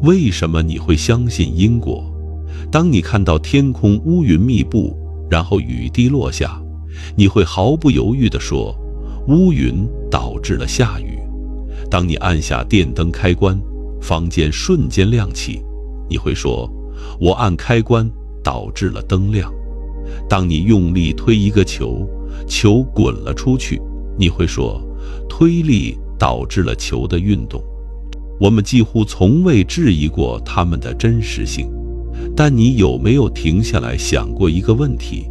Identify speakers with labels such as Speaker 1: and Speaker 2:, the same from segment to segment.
Speaker 1: 为什么你会相信因果？当你看到天空乌云密布，然后雨滴落下，你会毫不犹豫地说，乌云导致了下雨。当你按下电灯开关，房间瞬间亮起，你会说，我按开关导致了灯亮。当你用力推一个球，球滚了出去，你会说，推力导致了球的运动。我们几乎从未质疑过它们的真实性，但你有没有停下来想过一个问题？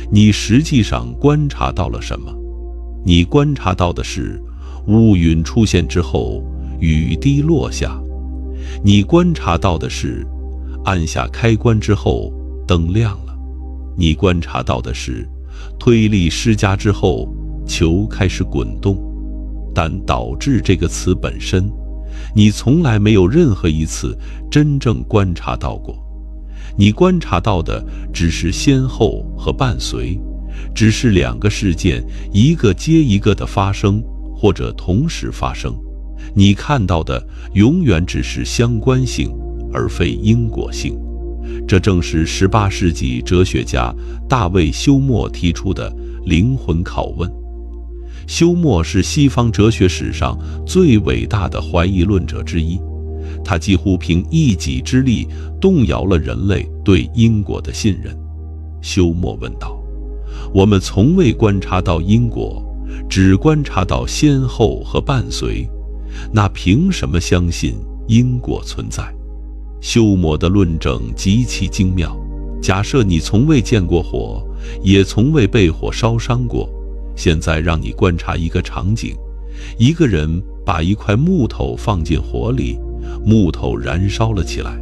Speaker 1: 你实际上观察到了什么？你观察到的是乌云出现之后，雨滴落下。你观察到的是按下开关之后，灯亮了。你观察到的是推力施加之后，球开始滚动。但导致这个词本身，你从来没有任何一次真正观察到过。你观察到的只是先后和伴随，只是两个事件一个接一个的发生，或者同时发生。你看到的永远只是相关性，而非因果性。这正是18世纪哲学家大卫·休谟提出的灵魂拷问。休谟是西方哲学史上最伟大的怀疑论者之一，他几乎凭一己之力动摇了人类对因果的信任。休谟问道，我们从未观察到因果，只观察到先后和伴随，那凭什么相信因果存在？休谟的论证极其精妙。假设你从未见过火，也从未被火烧伤过，现在让你观察一个场景，一个人把一块木头放进火里，木头燃烧了起来。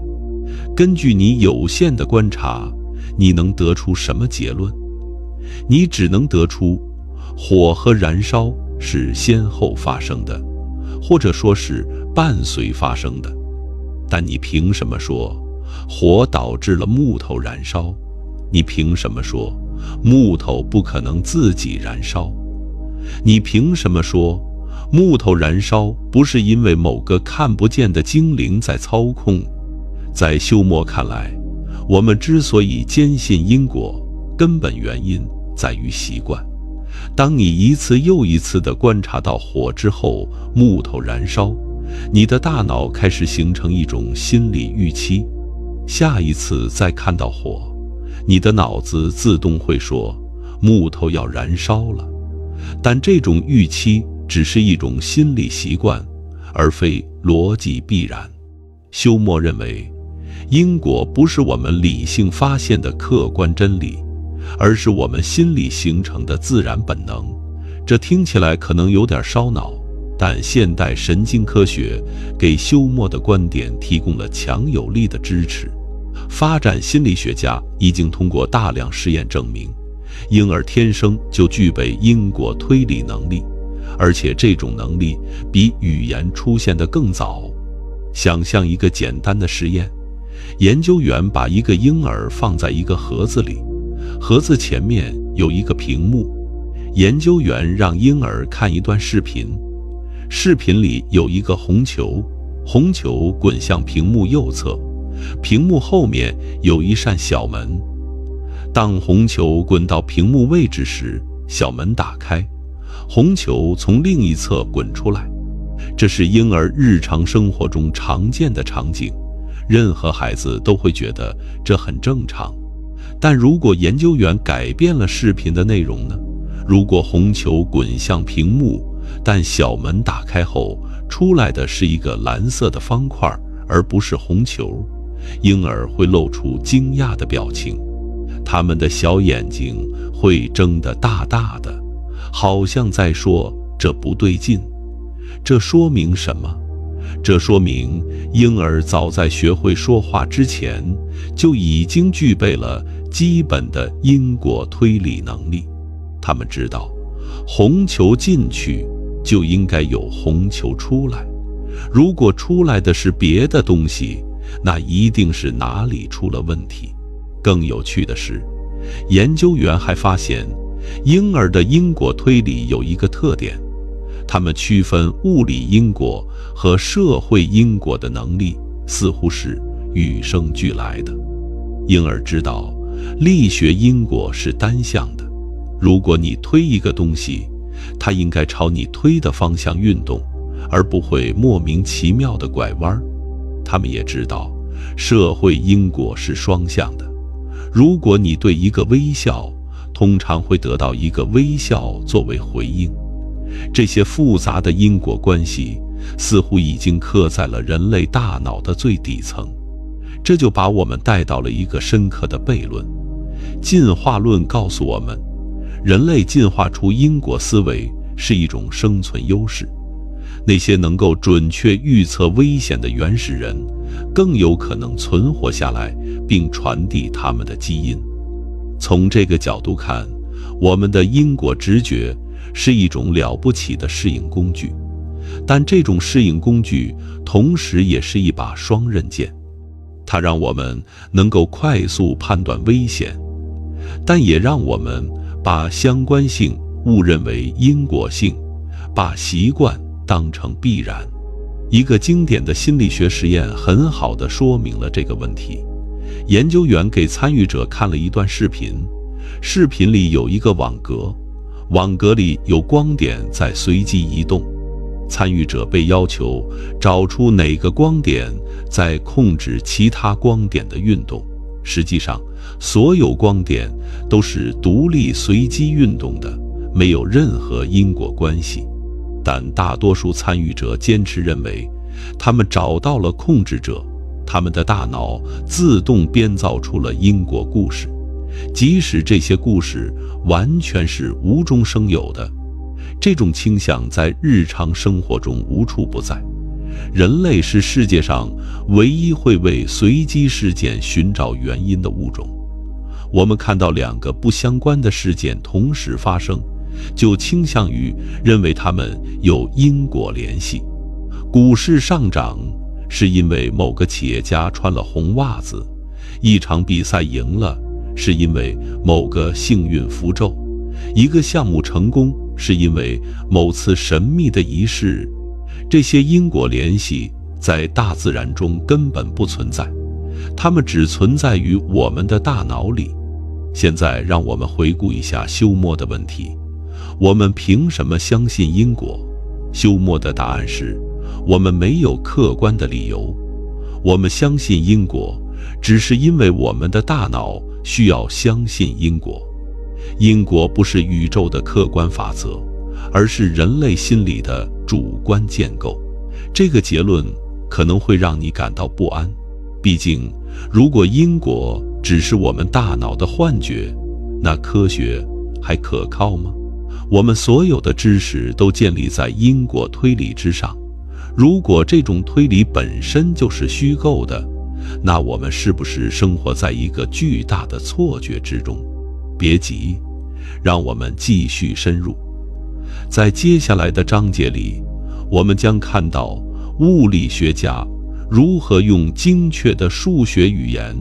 Speaker 1: 根据你有限的观察，你能得出什么结论？你只能得出火和燃烧是先后发生的，或者说是伴随发生的。但你凭什么说火导致了木头燃烧？你凭什么说木头不可能自己燃烧？你凭什么说木头燃烧不是因为某个看不见的精灵在操控？在休谟看来，我们之所以坚信因果，根本原因在于习惯。当你一次又一次地观察到火之后木头燃烧，你的大脑开始形成一种心理预期，下一次再看到火，你的脑子自动会说木头要燃烧了。但这种预期只是一种心理习惯，而非逻辑必然。休谟认为，因果不是我们理性发现的客观真理，而是我们心理形成的自然本能。这听起来可能有点烧脑，但现代神经科学给休谟的观点提供了强有力的支持。发展心理学家已经通过大量实验证明，婴儿天生就具备因果推理能力，而且这种能力比语言出现得更早。想象一个简单的实验，研究员把一个婴儿放在一个盒子里，盒子前面有一个屏幕，研究员让婴儿看一段视频，视频里有一个红球，红球滚向屏幕右侧，屏幕后面有一扇小门。当红球滚到屏幕位置时，小门打开，红球从另一侧滚出来。这是婴儿日常生活中常见的场景，任何孩子都会觉得这很正常。但如果研究员改变了视频的内容呢？如果红球滚向屏幕，但小门打开后出来的是一个蓝色的方块，而不是红球，婴儿会露出惊讶的表情，他们的小眼睛会睁得大大的，好像在说这不对劲。这说明什么？这说明婴儿早在学会说话之前就已经具备了基本的因果推理能力。他们知道红球进去就应该有红球出来，如果出来的是别的东西，那一定是哪里出了问题。更有趣的是，研究员还发现婴儿的因果推理有一个特点，他们区分物理因果和社会因果的能力似乎是与生俱来的，因而知道力学因果是单向的。如果你推一个东西，它应该朝你推的方向运动，而不会莫名其妙的拐弯。他们也知道社会因果是双向的，如果你对一个微笑，通常会得到一个微笑作为回应。这些复杂的因果关系似乎已经刻在了人类大脑的最底层，这就把我们带到了一个深刻的悖论。进化论告诉我们，人类进化出因果思维是一种生存优势，那些能够准确预测危险的原始人更有可能存活下来，并传递他们的基因。从这个角度看，我们的因果直觉是一种了不起的适应工具，但这种适应工具同时也是一把双刃剑，它让我们能够快速判断危险，但也让我们把相关性误认为因果性，把习惯当成必然。一个经典的心理学实验很好地说明了这个问题。研究员给参与者看了一段视频，视频里有一个网格，网格里有光点在随机移动，参与者被要求找出哪个光点在控制其他光点的运动。实际上，所有光点都是独立随机运动的，没有任何因果关系。但大多数参与者坚持认为，他们找到了控制者，他们的大脑自动编造出了因果故事，即使这些故事完全是无中生有的。这种倾向在日常生活中无处不在。人类是世界上唯一会为随机事件寻找原因的物种。我们看到两个不相关的事件同时发生，就倾向于认为它们有因果联系。股市上涨是因为某个企业家穿了红袜子，一场比赛赢了是因为某个幸运符咒，一个项目成功是因为某次神秘的仪式。这些因果联系在大自然中根本不存在，它们只存在于我们的大脑里。现在让我们回顾一下休谟的问题，我们凭什么相信因果？休谟的答案是，我们没有客观的理由。我们相信因果，只是因为我们的大脑需要相信因果。因果不是宇宙的客观法则，而是人类心理的主观建构。这个结论可能会让你感到不安，毕竟如果因果只是我们大脑的幻觉，那科学还可靠吗？我们所有的知识都建立在因果推理之上，如果这种推理本身就是虚构的，那我们是不是生活在一个巨大的错觉之中？别急，让我们继续深入。在接下来的章节里，我们将看到物理学家如何用精确的数学语言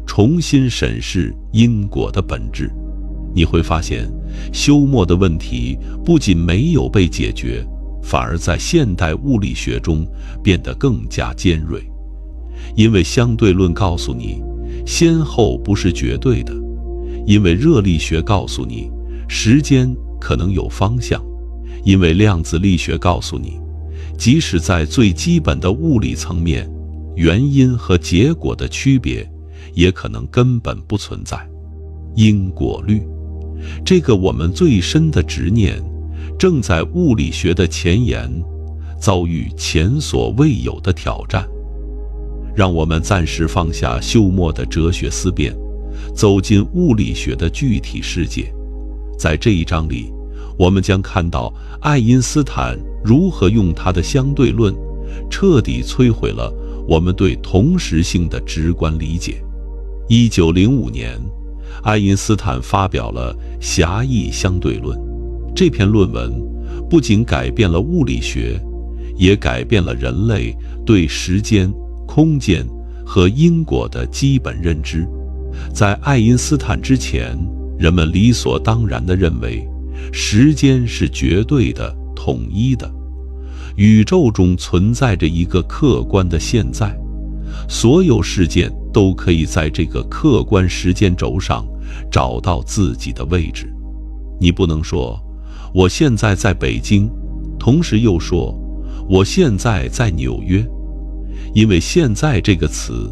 Speaker 1: 重新审视因果的本质。你会发现，休谟的问题不仅没有被解决，反而在现代物理学中变得更加尖锐。因为相对论告诉你，先后不是绝对的；因为热力学告诉你，时间可能有方向；因为量子力学告诉你，即使在最基本的物理层面，原因和结果的区别也可能根本不存在。因果律，这个我们最深的执念，正在物理学的前沿遭遇前所未有的挑战。让我们暂时放下休谟的哲学思辨，走进物理学的具体世界。在这一章里，我们将看到爱因斯坦如何用他的相对论彻底摧毁了我们对同时性的直观理解。1905年，爱因斯坦发表了狭义相对论。这篇论文不仅改变了物理学，也改变了人类对时间、空间和因果的基本认知。在爱因斯坦之前，人们理所当然地认为时间是绝对的、统一的，宇宙中存在着一个客观的现在，所有事件都可以在这个客观时间轴上找到自己的位置。你不能说我现在在北京，同时又说我现在在纽约，因为现在这个词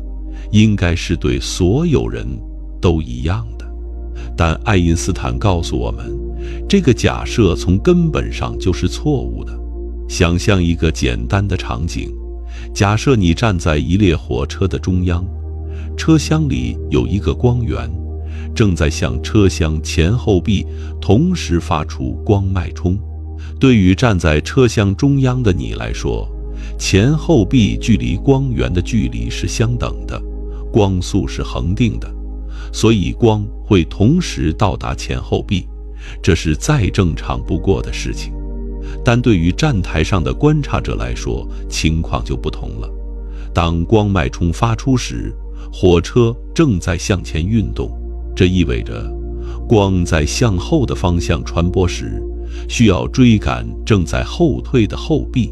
Speaker 1: 应该是对所有人都一样的。但爱因斯坦告诉我们，这个假设从根本上就是错误的。想象一个简单的场景，假设你站在一列火车的中央，车厢里有一个光源，正在向车厢前后壁同时发出光脉冲。对于站在车厢中央的你来说，前后壁距离光源的距离是相等的，光速是恒定的，所以光会同时到达前后壁，这是再正常不过的事情。但对于站台上的观察者来说，情况就不同了。当光脉冲发出时，火车正在向前运动，这意味着光在向后的方向传播时，需要追赶正在后退的后壁，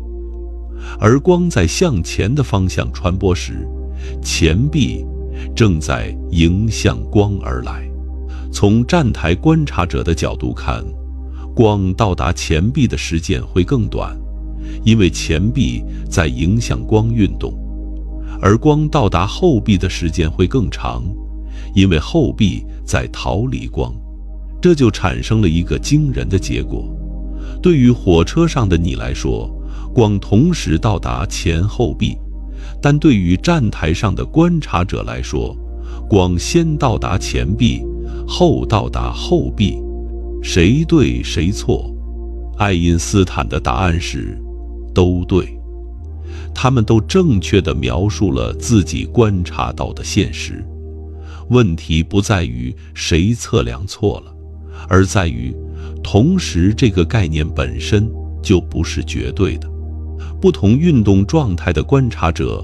Speaker 1: 而光在向前的方向传播时，前壁正在迎向光而来。从站台观察者的角度看，光到达前壁的时间会更短，因为前壁在迎向光运动，而光到达后壁的时间会更长，因为后壁在逃离光。这就产生了一个惊人的结果。对于火车上的你来说，光同时到达前后壁，但对于站台上的观察者来说，光先到达前壁，后到达后壁。谁对谁错？爱因斯坦的答案是都对。他们都正确地描述了自己观察到的现实。问题不在于谁测量错了，而在于同时这个概念本身就不是绝对的。不同运动状态的观察者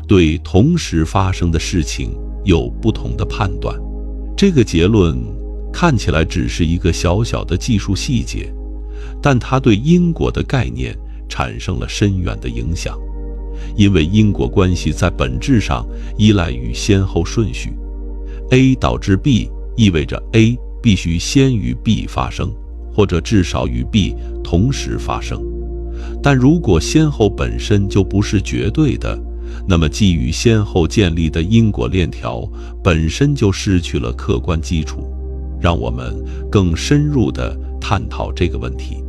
Speaker 1: 对同时发生的事情有不同的判断。这个结论看起来只是一个小小的技术细节，但它对因果的概念产生了深远的影响。因为因果关系在本质上依赖于先后顺序。A 导致 B 意味着 A 必须先于 B 发生，或者至少与 B 同时发生。但如果先后本身就不是绝对的，那么基于先后建立的因果链条本身就失去了客观基础。让我们更深入地探讨这个问题。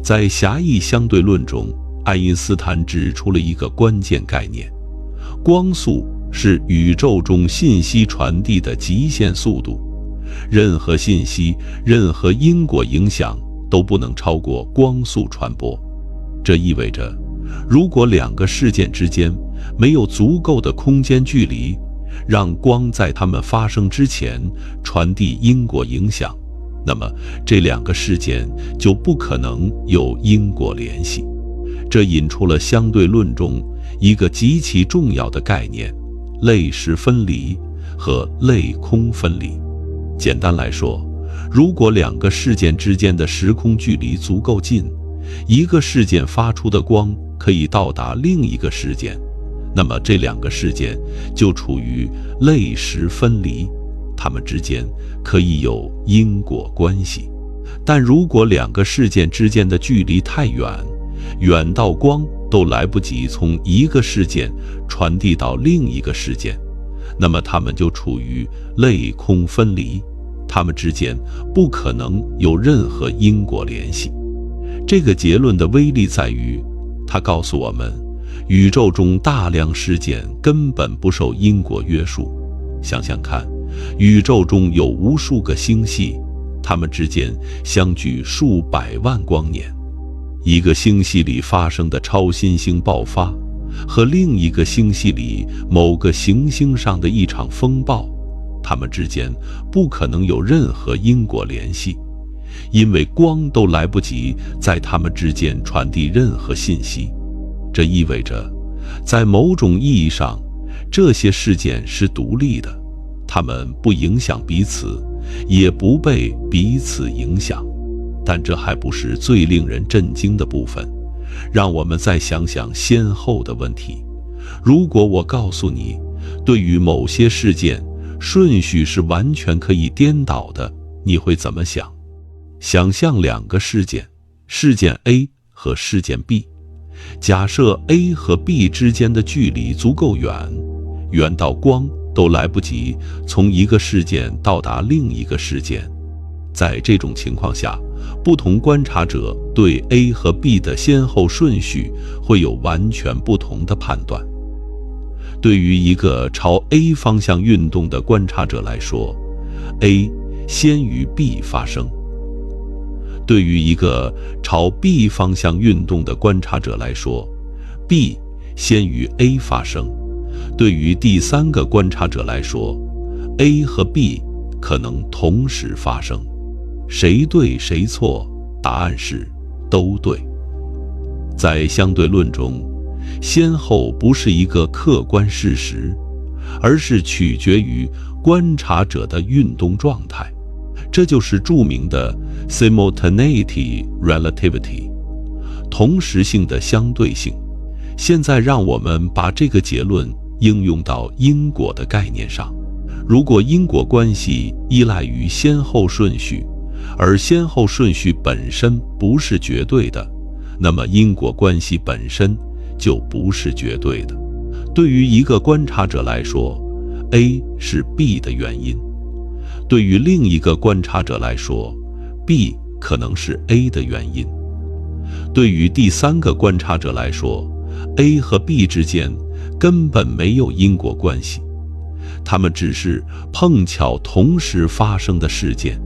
Speaker 1: 在狭义相对论中，爱因斯坦指出了一个关键概念：光速是宇宙中信息传递的极限速度，任何信息、任何因果影响都不能超过光速传播。这意味着，如果两个事件之间没有足够的空间距离，让光在它们发生之前传递因果影响，那么这两个事件就不可能有因果联系。这引出了相对论中一个极其重要的概念：类时分离和类空分离。简单来说，如果两个事件之间的时空距离足够近，一个事件发出的光可以到达另一个事件，那么这两个事件就处于类时分离，它们之间可以有因果关系。但如果两个事件之间的距离太远，远到光都来不及从一个事件传递到另一个事件，那么它们就处于类空分离，它们之间不可能有任何因果联系。这个结论的威力在于，它告诉我们，宇宙中大量事件根本不受因果约束。想想看，宇宙中有无数个星系，它们之间相距数百万光年。一个星系里发生的超新星爆发，和另一个星系里某个行星上的一场风暴，它们之间不可能有任何因果联系，因为光都来不及在它们之间传递任何信息。这意味着，在某种意义上，这些事件是独立的，它们不影响彼此，也不被彼此影响。但这还不是最令人震惊的部分。让我们再想想先后的问题。如果我告诉你，对于某些事件，顺序是完全可以颠倒的，你会怎么想？想象两个事件，事件 A 和事件 B。假设 A 和 B 之间的距离足够远，远到光都来不及从一个事件到达另一个事件。在这种情况下，不同观察者对 A 和 B 的先后顺序会有完全不同的判断。对于一个朝 A 方向运动的观察者来说， A 先于 B 发生。对于一个朝 B 方向运动的观察者来说， B 先于 A 发生。对于第三个观察者来说， A 和 B 可能同时发生。谁对谁错？答案是都对。在相对论中，先后不是一个客观事实，而是取决于观察者的运动状态。这就是著名的 simultaneity relativity， 同时性的相对性。现在让我们把这个结论应用到因果的概念上。如果因果关系依赖于先后顺序，而先后顺序本身不是绝对的，那么因果关系本身就不是绝对的。对于一个观察者来说， A 是 B 的原因；对于另一个观察者来说， B 可能是 A 的原因；对于第三个观察者来说， A 和 B 之间根本没有因果关系，它们只是碰巧同时发生的事件。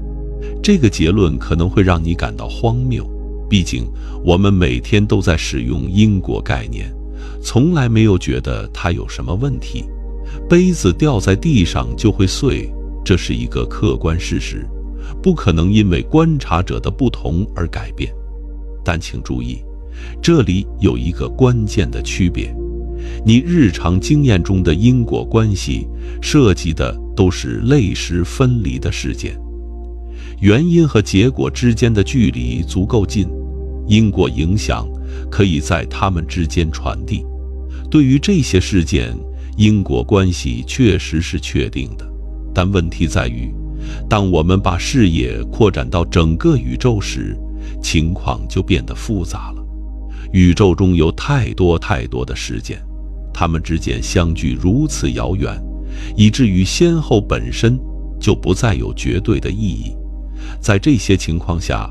Speaker 1: 这个结论可能会让你感到荒谬，毕竟我们每天都在使用因果概念，从来没有觉得它有什么问题。杯子掉在地上就会碎，这是一个客观事实，不可能因为观察者的不同而改变。但请注意，这里有一个关键的区别，你日常经验中的因果关系涉及的都是类时分离的事件，原因和结果之间的距离足够近，因果影响可以在它们之间传递。对于这些事件，因果关系确实是确定的，但问题在于，当我们把视野扩展到整个宇宙时，情况就变得复杂了。宇宙中有太多的事件，它们之间相距如此遥远，以至于先后本身就不再有绝对的意义。在这些情况下，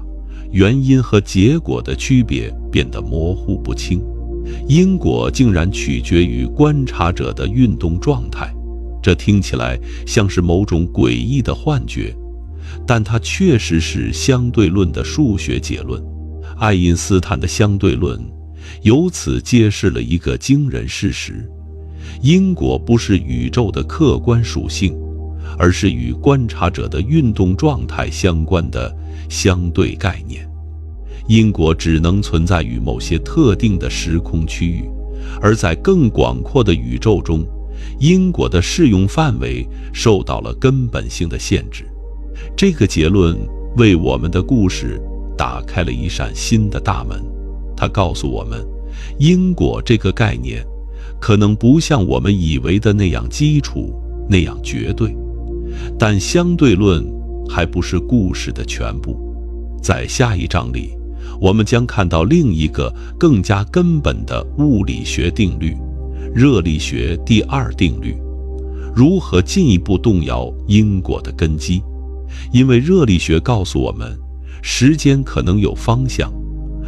Speaker 1: 原因和结果的区别变得模糊不清，因果竟然取决于观察者的运动状态。这听起来像是某种诡异的幻觉，但它确实是相对论的数学结论。爱因斯坦的相对论由此揭示了一个惊人事实：因果不是宇宙的客观属性，而是与观察者的运动状态相关的相对概念。因果只能存在于某些特定的时空区域，而在更广阔的宇宙中，因果的适用范围受到了根本性的限制。这个结论为我们的故事打开了一扇新的大门。它告诉我们，因果这个概念可能不像我们以为的那样基础，那样绝对。但相对论还不是故事的全部。在下一章里，我们将看到另一个更加根本的物理学定律——热力学第二定律，如何进一步动摇因果的根基。因为热力学告诉我们，时间可能有方向，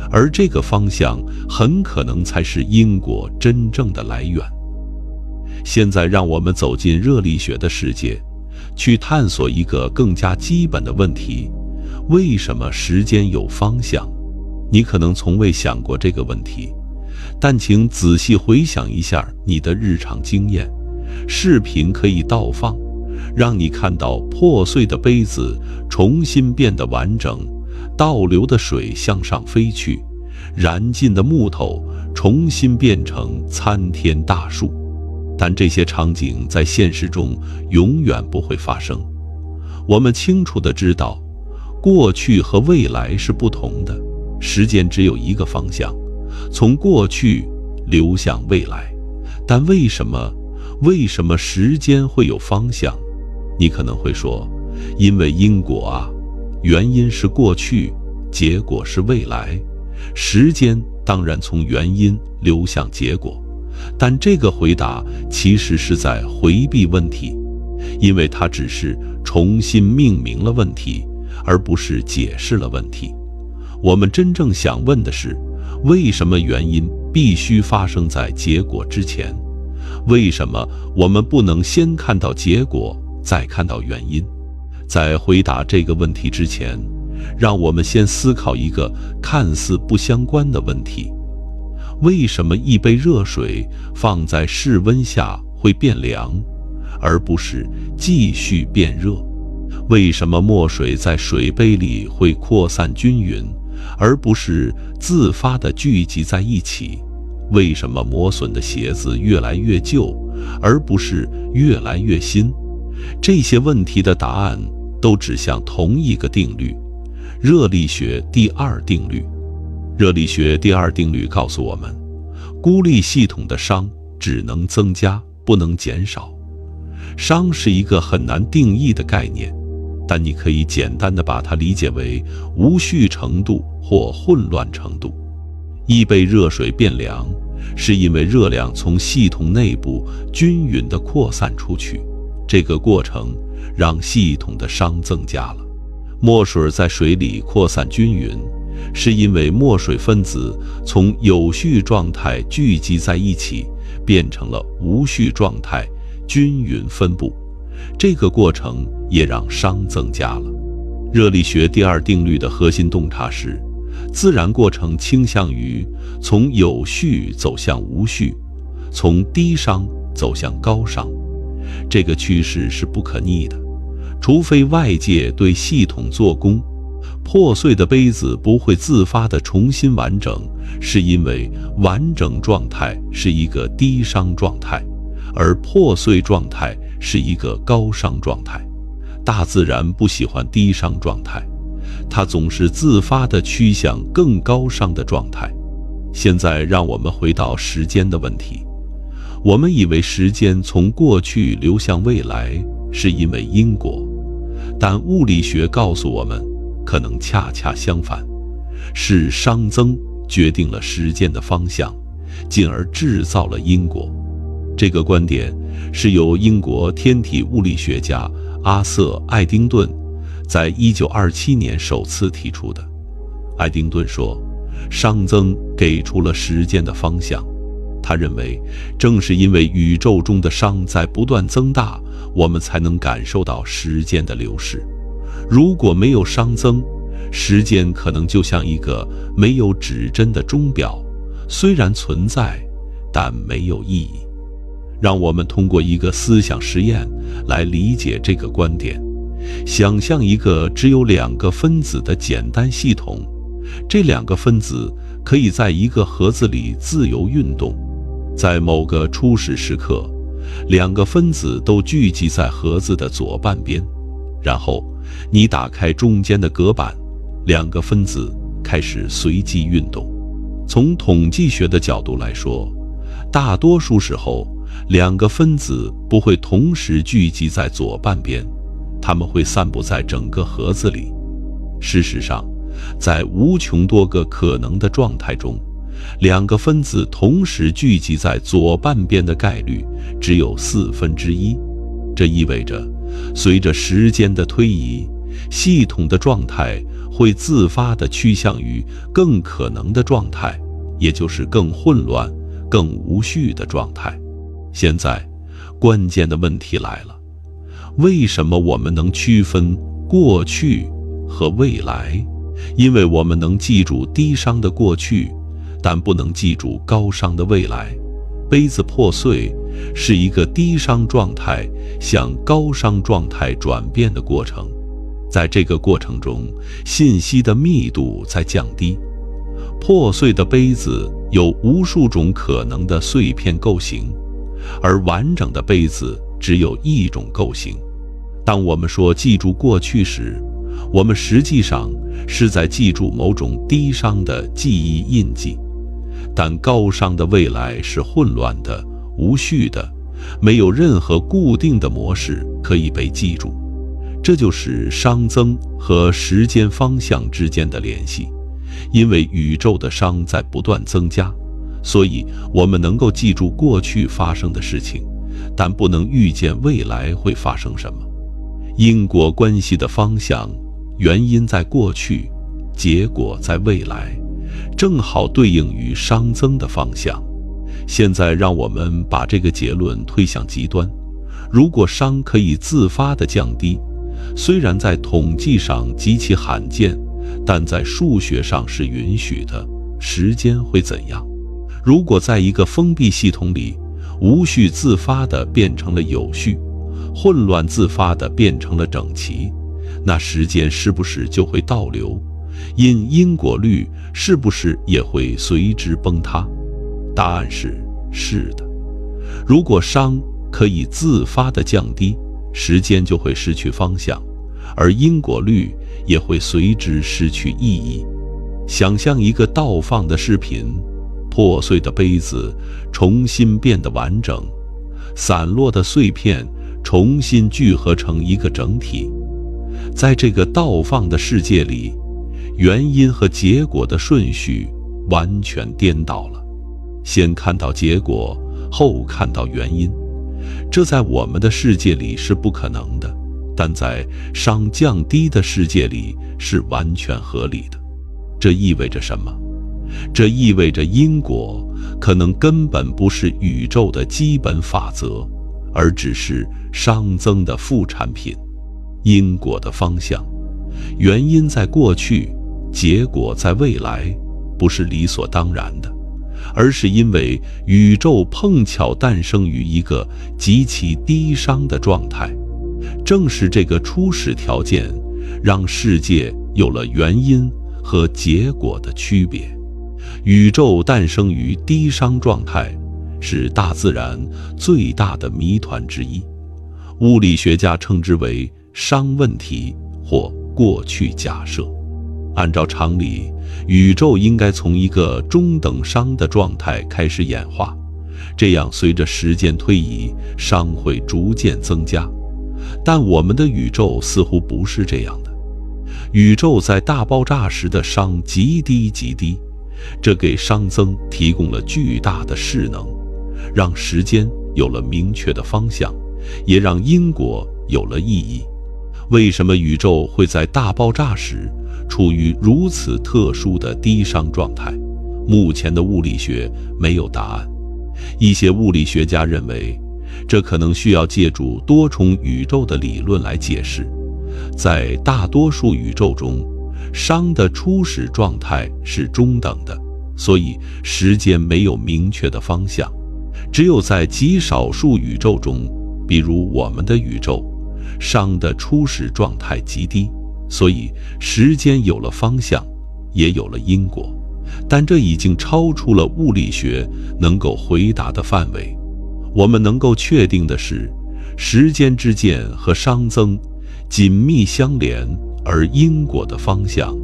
Speaker 1: 而这个方向很可能才是因果真正的来源。现在让我们走进热力学的世界，去探索一个更加基本的问题：为什么时间有方向？你可能从未想过这个问题，但请仔细回想一下你的日常经验。视频可以倒放，让你看到破碎的杯子重新变得完整，倒流的水向上飞去，燃尽的木头重新变成参天大树。但这些场景在现实中永远不会发生。我们清楚地知道，过去和未来是不同的，时间只有一个方向，从过去流向未来，但为什么时间会有方向？你可能会说，因为因果啊，原因是过去，结果是未来，时间当然从原因流向结果。但这个回答其实是在回避问题，因为它只是重新命名了问题，而不是解释了问题。我们真正想问的是，为什么原因必须发生在结果之前？为什么我们不能先看到结果，再看到原因？在回答这个问题之前，让我们先思考一个看似不相关的问题：为什么一杯热水放在室温下会变凉，而不是继续变热？为什么墨水在水杯里会扩散均匀，而不是自发地聚集在一起？为什么磨损的鞋子越来越旧，而不是越来越新？这些问题的答案都指向同一个定律——热力学第二定律。热力学第二定律告诉我们，孤立系统的熵只能增加，不能减少。熵是一个很难定义的概念，但你可以简单地把它理解为无序程度或混乱程度。一杯热水变凉，是因为热量从系统内部均匀地扩散出去，这个过程让系统的熵增加了。墨水在水里扩散均匀，是因为墨水分子从有序状态聚集在一起，变成了无序状态，均匀分布，这个过程也让熵增加了。热力学第二定律的核心洞察是，自然过程倾向于从有序走向无序，从低熵走向高熵，这个趋势是不可逆的，除非外界对系统做功。破碎的杯子不会自发地重新完整，是因为完整状态是一个低熵状态，而破碎状态是一个高熵状态。大自然不喜欢低熵状态，它总是自发地趋向更高熵的状态。现在让我们回到时间的问题。我们以为时间从过去流向未来是因为因果，但物理学告诉我们，可能恰恰相反，是熵增决定了时间的方向，进而制造了因果。这个观点是由英国天体物理学家阿瑟·爱丁顿在1927年首次提出的。爱丁顿说，熵增给出了时间的方向。他认为，正是因为宇宙中的熵在不断增大，我们才能感受到时间的流逝。如果没有熵增，时间可能就像一个没有指针的钟表，虽然存在，但没有意义。让我们通过一个思想实验来理解这个观点。想象一个只有2个分子的简单系统，这2个分子可以在一个盒子里自由运动。在某个初始时刻，2个分子都聚集在盒子的左半边，然后你打开中间的隔板，2个分子开始随机运动。从统计学的角度来说，大多数时候2个分子不会同时聚集在左半边，它们会散布在整个盒子里。事实上，在无穷多个可能的状态中，2个分子同时聚集在左半边的概率只有1/4。这意味着，随着时间的推移，系统的状态会自发地趋向于更可能的状态，也就是更混乱、更无序的状态。现在，关键的问题来了：为什么我们能区分过去和未来？因为我们能记住低熵的过去，但不能记住高熵的未来。杯子破碎是一个低熵状态向高熵状态转变的过程，在这个过程中，信息的密度在降低。破碎的杯子有无数种可能的碎片构型，而完整的杯子只有一种构型。当我们说记住过去时，我们实际上是在记住某种低熵的记忆印记，但高熵的未来是混乱的、无序的，没有任何固定的模式可以被记住。这就是熵增和时间方向之间的联系。因为宇宙的熵在不断增加，所以我们能够记住过去发生的事情，但不能预见未来会发生什么。因果关系的方向，原因在过去，结果在未来，正好对应于熵增的方向。现在让我们把这个结论推向极端，如果熵可以自发地降低，虽然在统计上极其罕见，但在数学上是允许的，时间会怎样？如果在一个封闭系统里，无序自发地变成了有序，混乱自发地变成了整齐，那时间是不是就会倒流？因果律是不是也会随之崩塌？答案是的。如果熵可以自发地降低，时间就会失去方向，而因果律也会随之失去意义。想象一个倒放的视频，破碎的杯子重新变得完整，散落的碎片重新聚合成一个整体。在这个倒放的世界里，原因和结果的顺序完全颠倒了，先看到结果，后看到原因。这在我们的世界里是不可能的，但在熵降低的世界里是完全合理的。这意味着什么？这意味着因果可能根本不是宇宙的基本法则，而只是熵增的副产品。因果的方向，原因在过去，结果在未来，不是理所当然的，而是因为宇宙碰巧诞生于一个极其低熵的状态。正是这个初始条件，让世界有了原因和结果的区别。宇宙诞生于低熵状态，是大自然最大的谜团之一。物理学家称之为熵问题或过去假设。按照常理，宇宙应该从一个中等熵的状态开始演化，这样随着时间推移，熵会逐渐增加。但我们的宇宙似乎不是这样的。宇宙在大爆炸时的熵极低极低，这给熵增提供了巨大的势能，让时间有了明确的方向，也让因果有了意义。为什么宇宙会在大爆炸时处于如此特殊的低熵状态？目前的物理学没有答案。一些物理学家认为，这可能需要借助多重宇宙的理论来解释。在大多数宇宙中，熵的初始状态是中等的，所以时间没有明确的方向。只有在极少数宇宙中，比如我们的宇宙，熵的初始状态极低，所以时间有了方向，也有了因果。但这已经超出了物理学能够回答的范围。我们能够确定的是，时间之箭和熵增紧密相连，而因果的方向，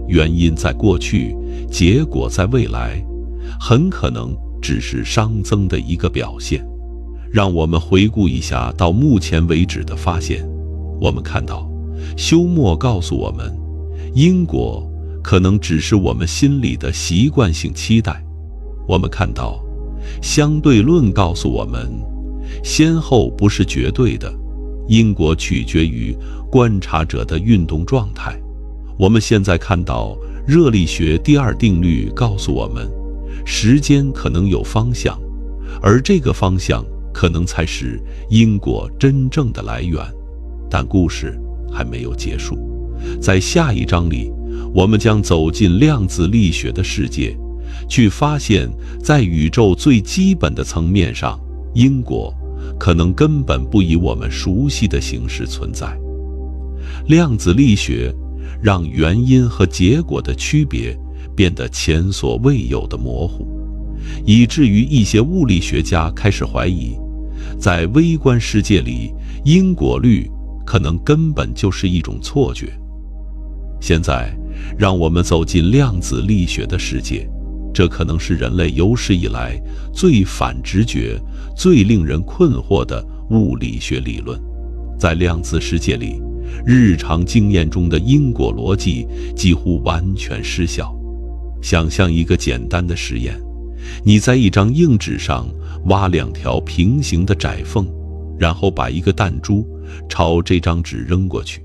Speaker 1: 原因在过去，结果在未来，很可能只是熵增的一个表现。让我们回顾一下到目前为止的发现。我们看到，休谟告诉我们，因果可能只是我们心里的习惯性期待。我们看到，相对论告诉我们，先后不是绝对的，因果取决于观察者的运动状态。我们现在看到，热力学第二定律告诉我们，时间可能有方向，而这个方向可能才是因果真正的来源。但故事还没有结束，在下一章里，我们将走进量子力学的世界，去发现在宇宙最基本的层面上，因果可能根本不以我们熟悉的形式存在。量子力学让原因和结果的区别变得前所未有的模糊，以至于一些物理学家开始怀疑，在微观世界里，因果律可能根本就是一种错觉。现在，让我们走进量子力学的世界，这可能是人类有史以来最反直觉、最令人困惑的物理学理论。在量子世界里，日常经验中的因果逻辑几乎完全失效。想象一个简单的实验，你在一张硬纸上挖2条平行的窄缝，然后把一个弹珠朝这张纸扔过去。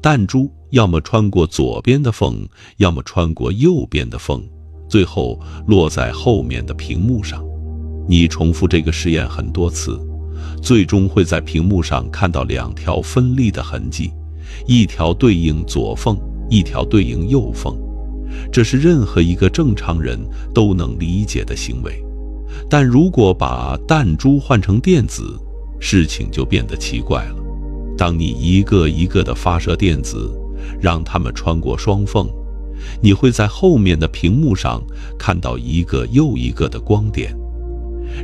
Speaker 1: 弹珠要么穿过左边的缝，要么穿过右边的缝，最后落在后面的屏幕上。你重复这个实验很多次，最终会在屏幕上看到2条分立的痕迹，一条对应左缝，一条对应右缝。这是任何一个正常人都能理解的行为。但如果把弹珠换成电子，事情就变得奇怪了。当你一个一个地发射电子，让它们穿过双缝，你会在后面的屏幕上看到一个又一个的光点。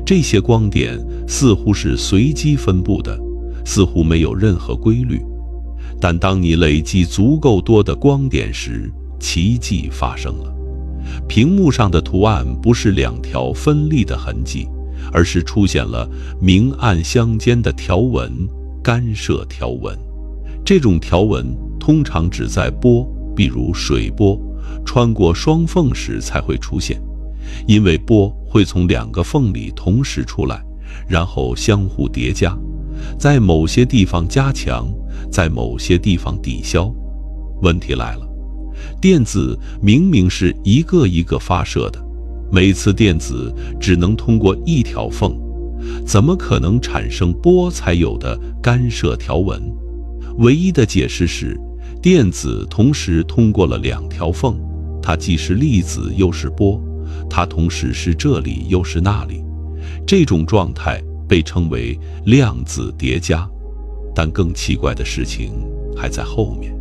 Speaker 1: 这些光点似乎是随机分布的，似乎没有任何规律。但当你累积足够多的光点时，奇迹发生了。屏幕上的图案不是2条分立的痕迹，而是出现了明暗相间的条纹，干涉条纹。这种条纹通常只在波，比如水波，穿过双缝时才会出现，因为波会从2个缝里同时出来，然后相互叠加，在某些地方加强，在某些地方抵消。问题来了，电子明明是一个一个发射的，每次电子只能通过1条缝，怎么可能产生波才有的干涉条纹？唯一的解释是，电子同时通过了2条缝，它既是粒子又是波，它同时是这里又是那里。这种状态被称为量子叠加。但更奇怪的事情还在后面。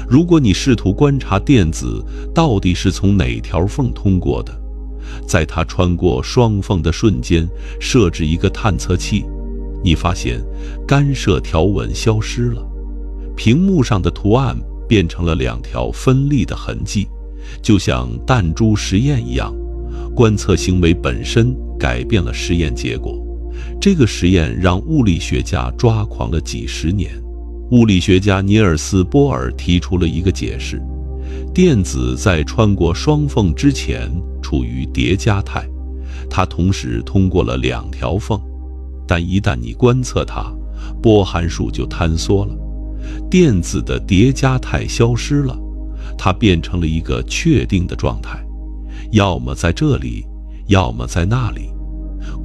Speaker 1: 如果你试图观察电子到底是从哪条缝通过的，在它穿过双缝的瞬间设置一个探测器，你发现干涉条纹消失了，屏幕上的图案变成了2条分立的痕迹，就像弹珠实验一样。观测行为本身改变了实验结果。这个实验让物理学家抓狂了几十年。物理学家尼尔斯·波尔提出了一个解释：电子在穿过双缝之前处于叠加态，它同时通过了2条缝，但一旦你观测它，波函数就坍缩了，电子的叠加态消失了，它变成了一个确定的状态，要么在这里，要么在那里。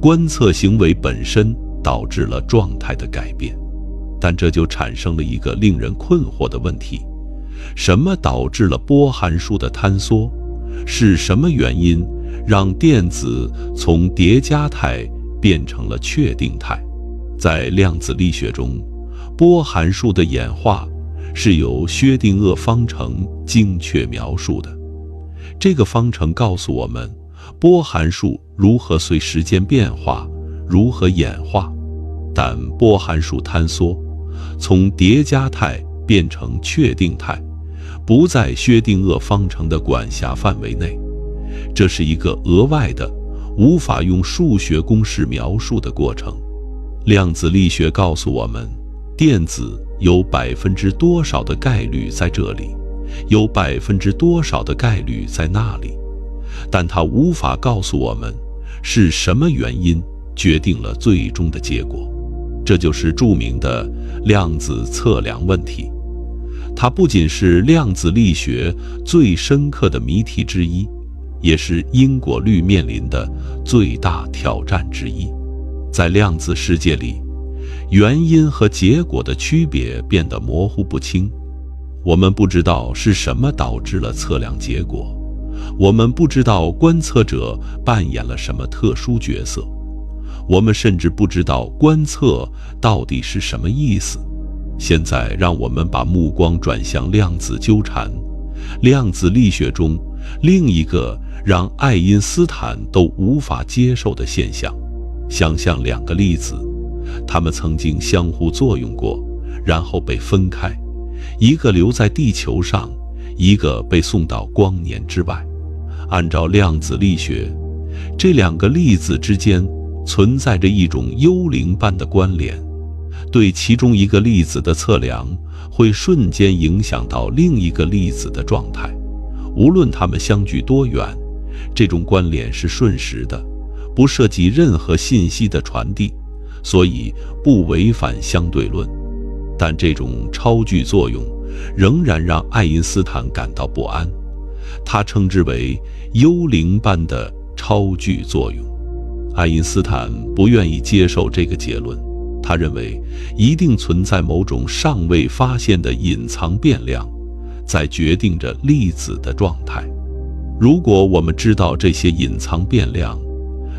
Speaker 1: 观测行为本身导致了状态的改变，但这就产生了一个令人困惑的问题：什么导致了波函数的坍缩？是什么原因让电子从叠加态变成了确定态？在量子力学中，波函数的演化是由薛定谔方程精确描述的。这个方程告诉我们，波函数如何随时间变化，如何演化。但波函数坍缩，从叠加态变成确定态，不在薛定谔方程的管辖范围内。这是一个额外的、无法用数学公式描述的过程。量子力学告诉我们，电子有多少的概率在这里，有多少的概率在那里，但它无法告诉我们是什么原因决定了最终的结果。这就是著名的量子测量问题。它不仅是量子力学最深刻的谜题之一，也是因果律面临的最大挑战之一。在量子世界里，原因和结果的区别变得模糊不清。我们不知道是什么导致了测量结果，我们不知道观测者扮演了什么特殊角色，我们甚至不知道观测到底是什么意思。现在让我们把目光转向量子纠缠，量子力学中另一个让爱因斯坦都无法接受的现象。想象2个粒子，它们曾经相互作用过，然后被分开，一个留在地球上，一个被送到光年之外。按照量子力学，这两个粒子之间存在着一种幽灵般的关联，对其中一个粒子的测量会瞬间影响到另一个粒子的状态，无论它们相距多远，这种关联是瞬时的，不涉及任何信息的传递，所以不违反相对论。但这种超距作用仍然让爱因斯坦感到不安，他称之为幽灵般的超距作用。爱因斯坦不愿意接受这个结论，他认为一定存在某种尚未发现的隐藏变量，在决定着粒子的状态。如果我们知道这些隐藏变量，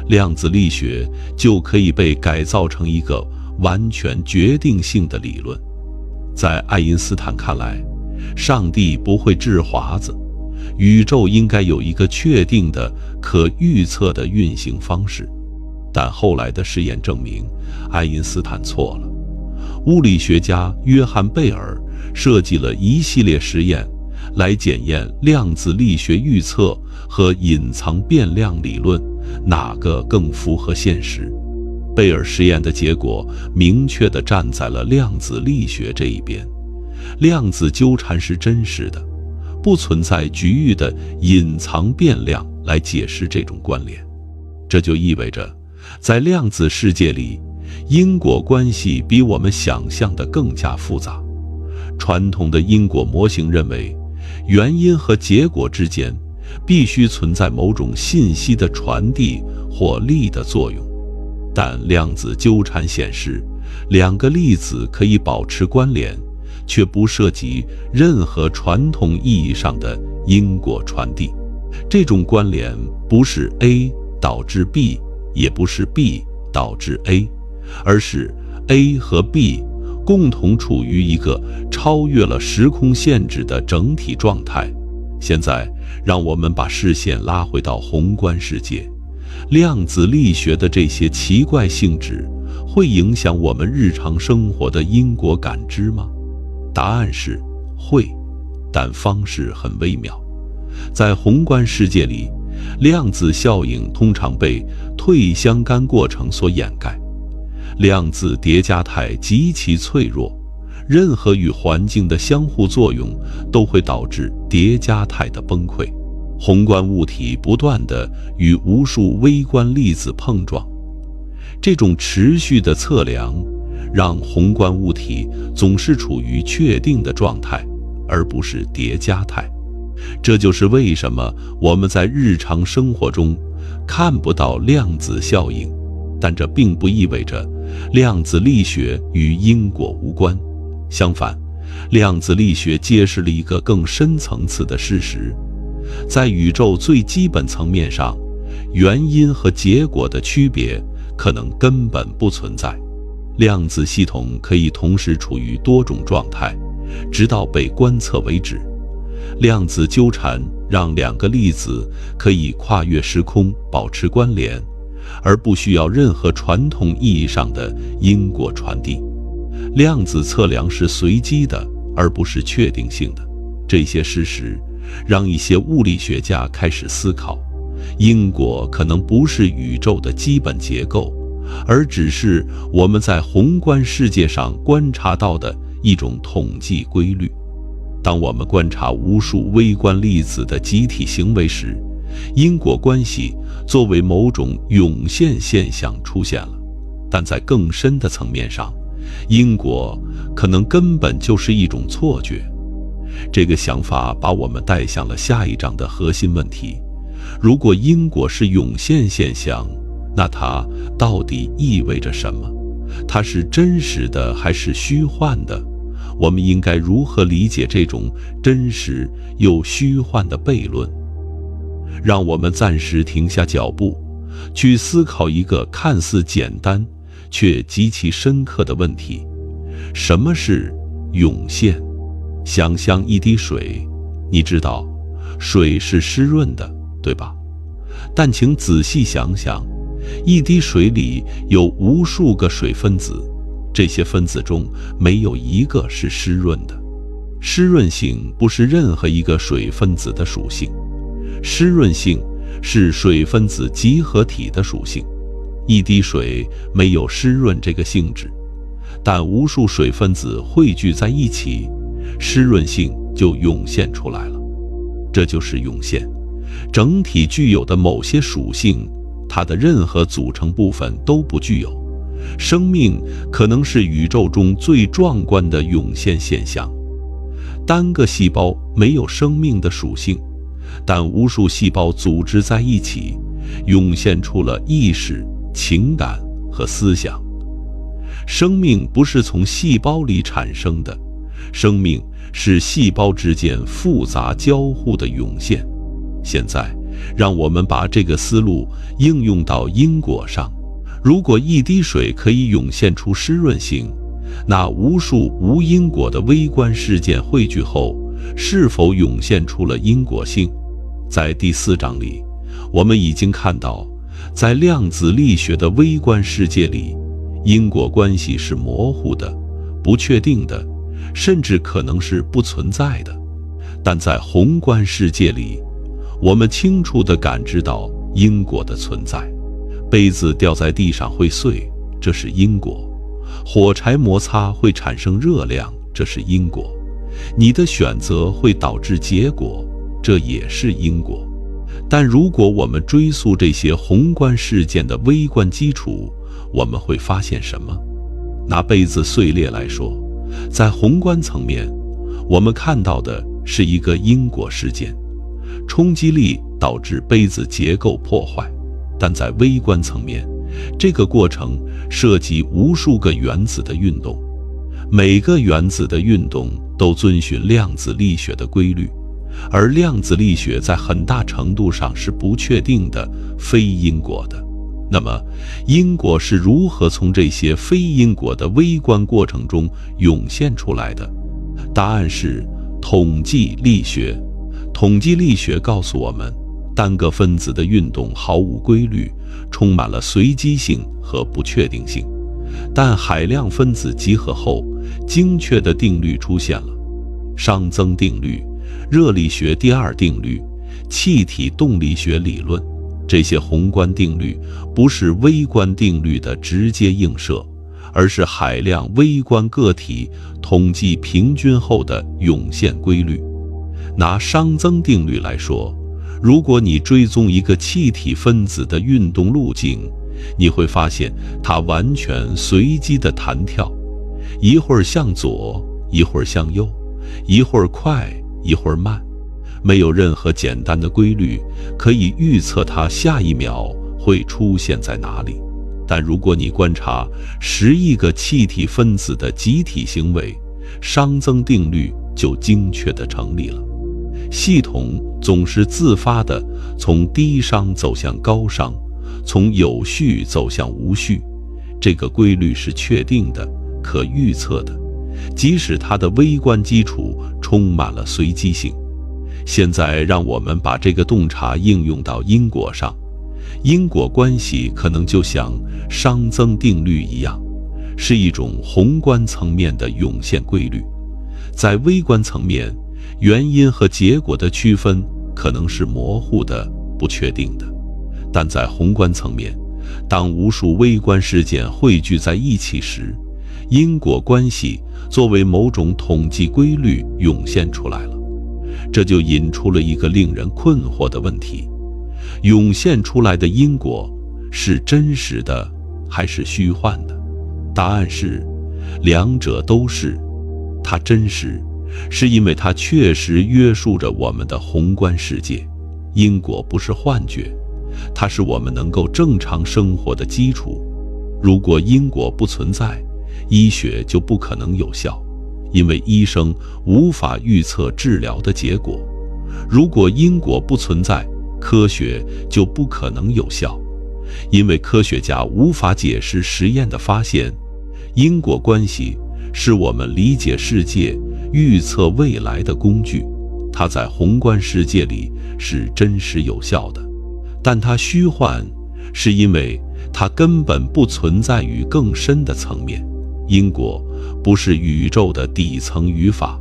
Speaker 1: 量子力学就可以被改造成一个完全决定性的理论。在爱因斯坦看来，上帝不会掷华子，宇宙应该有一个确定的、可预测的运行方式。但后来的实验证明，爱因斯坦错了。物理学家约翰·贝尔设计了一系列实验，来检验量子力学预测和隐藏变量理论哪个更符合现实。贝尔实验的结果明确地站在了量子力学这一边，量子纠缠是真实的，不存在局域的隐藏变量来解释这种关联。这就意味着，在量子世界里，因果关系比我们想象的更加复杂。传统的因果模型认为，原因和结果之间必须存在某种信息的传递或力的作用，但量子纠缠显示，两个粒子可以保持关联，却不涉及任何传统意义上的因果传递。这种关联不是 A 导致 B， 也不是 B 导致 A， 而是 A 和 B 共同处于一个超越了时空限制的整体状态。现在，让我们把视线拉回到宏观世界。量子力学的这些奇怪性质会影响我们日常生活的因果感知吗？答案是会，但方式很微妙。在宏观世界里，量子效应通常被退相干过程所掩盖。量子叠加态极其脆弱，任何与环境的相互作用都会导致叠加态的崩溃。宏观物体不断地与无数微观粒子碰撞，这种持续的测量让宏观物体总是处于确定的状态，而不是叠加态。这就是为什么我们在日常生活中看不到量子效应，但这并不意味着量子力学与因果无关。相反，量子力学揭示了一个更深层次的事实：在宇宙最基本层面上，原因和结果的区别可能根本不存在。量子系统可以同时处于多种状态，直到被观测为止。量子纠缠让两个粒子可以跨越时空保持关联，而不需要任何传统意义上的因果传递。量子测量是随机的，而不是确定性的。这些事实让一些物理学家开始思考，因果可能不是宇宙的基本结构，而只是我们在宏观世界上观察到的一种统计规律。当我们观察无数微观粒子的集体行为时，因果关系作为某种涌现现象出现了。但在更深的层面上，因果可能根本就是一种错觉。这个想法把我们带向了下一章的核心问题：如果因果是涌现现象，那它到底意味着什么？它是真实的还是虚幻的？我们应该如何理解这种真实又虚幻的悖论？让我们暂时停下脚步，去思考一个看似简单却极其深刻的问题：什么是涌现？想象一滴水，你知道，水是湿润的，对吧？但请仔细想想，一滴水里有无数个水分子，这些分子中没有一个是湿润的。湿润性不是任何一个水分子的属性，湿润性是水分子集合体的属性，一滴水没有湿润这个性质，但无数水分子汇聚在一起，湿润性就涌现出来了。这就是涌现，整体具有的某些属性，它的任何组成部分都不具有。生命可能是宇宙中最壮观的涌现现象。单个细胞没有生命的属性，但无数细胞组织在一起，涌现出了意识、情感和思想。生命不是从细胞里产生的，生命是细胞之间复杂交互的涌现。现在，让我们把这个思路应用到因果上。如果一滴水可以涌现出湿润性，那无数无因果的微观事件汇聚后，是否涌现出了因果性？在第4章里，我们已经看到，在量子力学的微观世界里，因果关系是模糊的、不确定的，甚至可能是不存在的。但在宏观世界里，我们清楚地感知到因果的存在。杯子掉在地上会碎，这是因果；火柴摩擦会产生热量，这是因果；你的选择会导致结果，这也是因果。但如果我们追溯这些宏观事件的微观基础，我们会发现什么？拿杯子碎裂来说，在宏观层面，我们看到的是一个因果事件，冲击力导致杯子结构破坏。但在微观层面，这个过程涉及无数个原子的运动，每个原子的运动都遵循量子力学的规律，而量子力学在很大程度上是不确定的、非因果的。那么，因果是如何从这些非因果的微观过程中涌现出来的？答案是统计力学。统计力学告诉我们，单个分子的运动毫无规律，充满了随机性和不确定性。但海量分子集合后，精确的定律出现了：熵增定律、热力学第2定律、气体动力学理论。这些宏观定律不是微观定律的直接映射，而是海量微观个体统计平均后的涌现规律。拿熵增定律来说，如果你追踪一个气体分子的运动路径，你会发现它完全随机的弹跳，一会儿向左，一会儿向右，一会儿快，一会儿慢，没有任何简单的规律可以预测它下一秒会出现在哪里。但如果你观察10亿个气体分子的集体行为，熵增定律就精确地成立了。系统总是自发地从低熵走向高熵，从有序走向无序。这个规律是确定的、可预测的，即使它的微观基础充满了随机性。现在让我们把这个洞察应用到因果上。因果关系可能就像熵增定律一样，是一种宏观层面的涌现规律。在微观层面，原因和结果的区分可能是模糊的、不确定的。但在宏观层面，当无数微观事件汇聚在一起时，因果关系作为某种统计规律涌现出来了。这就引出了一个令人困惑的问题：涌现出来的因果是真实的还是虚幻的？答案是，两者都是。它真实，是因为它确实约束着我们的宏观世界。因果不是幻觉，它是我们能够正常生活的基础。如果因果不存在，医学就不可能有效，因为医生无法预测治疗的结果。如果因果不存在，科学就不可能有效，因为科学家无法解释实验的发现。因果关系是我们理解世界、预测未来的工具，它在宏观世界里是真实有效的，但它虚幻，是因为它根本不存在于更深的层面。因果不是宇宙的底层语法，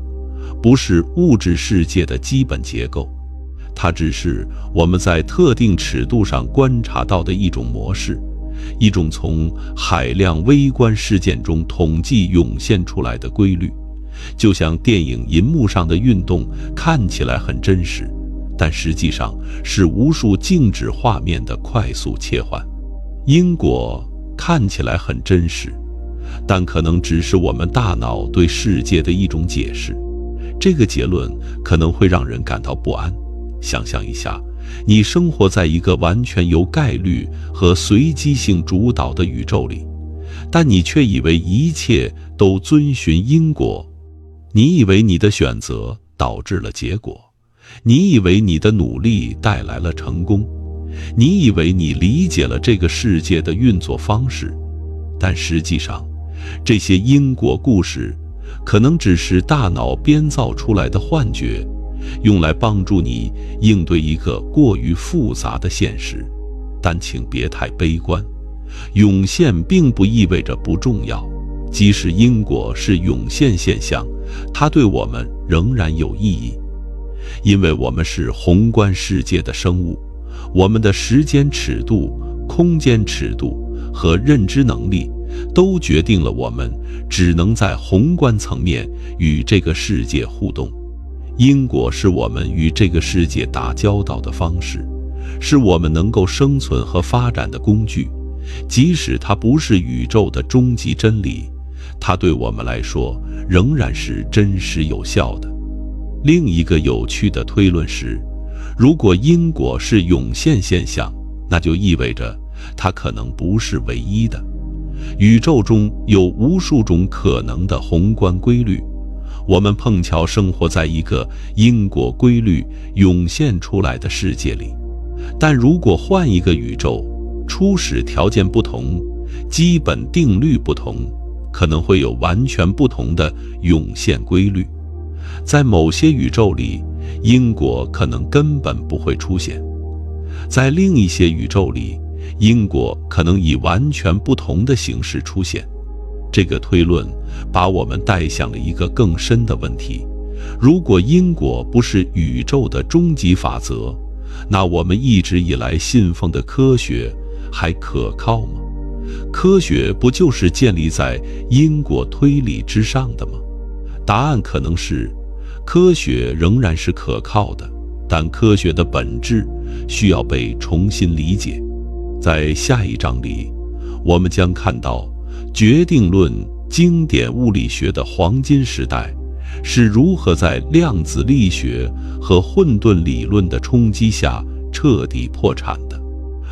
Speaker 1: 不是物质世界的基本结构，它只是我们在特定尺度上观察到的一种模式，一种从海量微观事件中统计涌现出来的规律。就像电影银幕上的运动看起来很真实，但实际上是无数静止画面的快速切换。因果看起来很真实，但可能只是我们大脑对世界的一种解释。这个结论可能会让人感到不安。想象一下，你生活在一个完全由概率和随机性主导的宇宙里，但你却以为一切都遵循因果。你以为你的选择导致了结果，你以为你的努力带来了成功，你以为你理解了这个世界的运作方式，但实际上，这些因果故事可能只是大脑编造出来的幻觉，用来帮助你应对一个过于复杂的现实。但请别太悲观，涌现并不意味着不重要。即使因果是涌现现象，它对我们仍然有意义，因为我们是宏观世界的生物，我们的时间尺度、空间尺度和认知能力都决定了我们只能在宏观层面与这个世界互动。因果是我们与这个世界打交道的方式，是我们能够生存和发展的工具。即使它不是宇宙的终极真理，它对我们来说仍然是真实有效的。另一个有趣的推论是，如果因果是涌现现象，那就意味着它可能不是唯一的。宇宙中有无数种可能的宏观规律，我们碰巧生活在一个因果规律涌现出来的世界里。但如果换一个宇宙，初始条件不同，基本定律不同，可能会有完全不同的涌现规律。在某些宇宙里，因果可能根本不会出现；在另一些宇宙里，因果可能以完全不同的形式出现。这个推论把我们带向了一个更深的问题：如果因果不是宇宙的终极法则，那我们一直以来信奉的科学还可靠吗？科学不就是建立在因果推理之上的吗？答案可能是，科学仍然是可靠的，但科学的本质需要被重新理解。在下一章里，我们将看到决定论经典物理学的黄金时代是如何在量子力学和混沌理论的冲击下彻底破产的，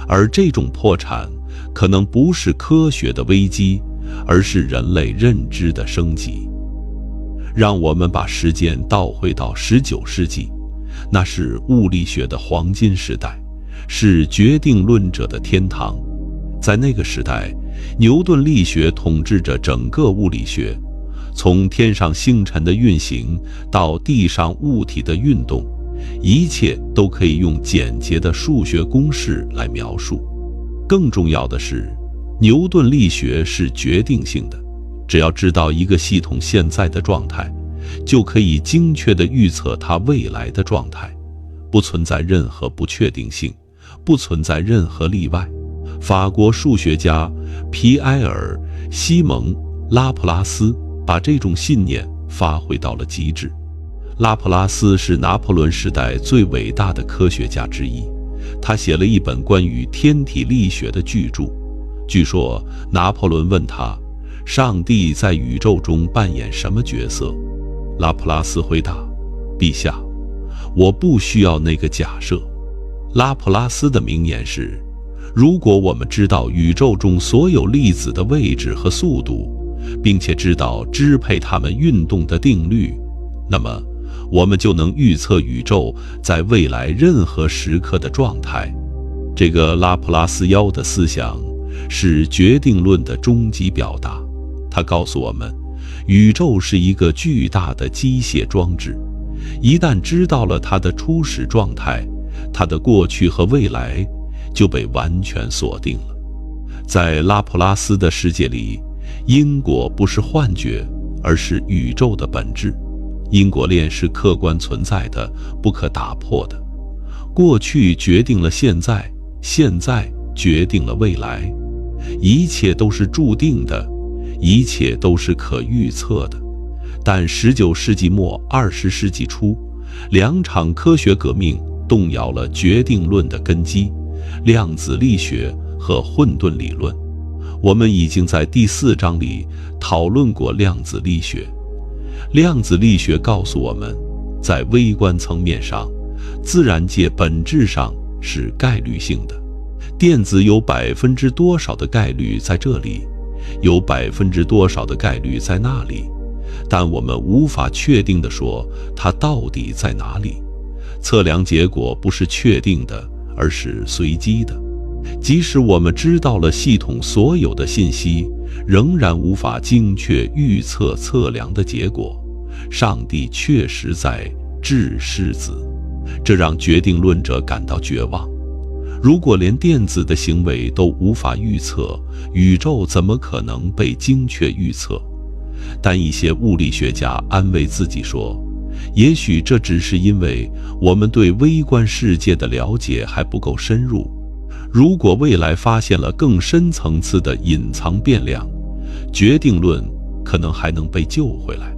Speaker 1: 而这种破产可能不是科学的危机，而是人类认知的升级。让我们把时间倒回到19世纪，那是物理学的黄金时代，是决定论者的天堂。在那个时代，牛顿力学统治着整个物理学，从天上星辰的运行到地上物体的运动，一切都可以用简洁的数学公式来描述。更重要的是，牛顿力学是决定性的，只要知道一个系统现在的状态，就可以精确地预测它未来的状态，不存在任何不确定性，不存在任何例外。法国数学家皮埃尔·西蒙·拉普拉斯把这种信念发挥到了极致。拉普拉斯是拿破仑时代最伟大的科学家之一，他写了一本关于天体力学的巨著。据说拿破仑问他，上帝在宇宙中扮演什么角色？拉普拉斯回答，陛下，我不需要那个假设。拉普拉斯的名言是，如果我们知道宇宙中所有粒子的位置和速度，并且知道支配它们运动的定律，那么我们就能预测宇宙在未来任何时刻的状态。这个拉普拉斯妖的思想是决定论的终极表达。它告诉我们，宇宙是一个巨大的机械装置，一旦知道了它的初始状态，它的过去和未来就被完全锁定了。在拉普拉斯的世界里，因果不是幻觉，而是宇宙的本质。因果链是客观存在的，不可打破的。过去决定了现在，现在决定了未来，一切都是注定的，一切都是可预测的。但19世纪末20世纪初，两场科学革命动摇了决定论的根基，量子力学和混沌理论。我们已经在第4章里讨论过量子力学。量子力学告诉我们，在微观层面上，自然界本质上是概率性的，电子有多少的概率在这里，有多少的概率在那里，但我们无法确定地说它到底在哪里。测量结果不是确定的，而是随机的。即使我们知道了系统所有的信息，仍然无法精确预测测量的结果。上帝确实在掷狮子，这让决定论者感到绝望。如果连电子的行为都无法预测，宇宙怎么可能被精确预测？但一些物理学家安慰自己说，也许这只是因为我们对微观世界的了解还不够深入。如果未来发现了更深层次的隐藏变量，决定论可能还能被救回来。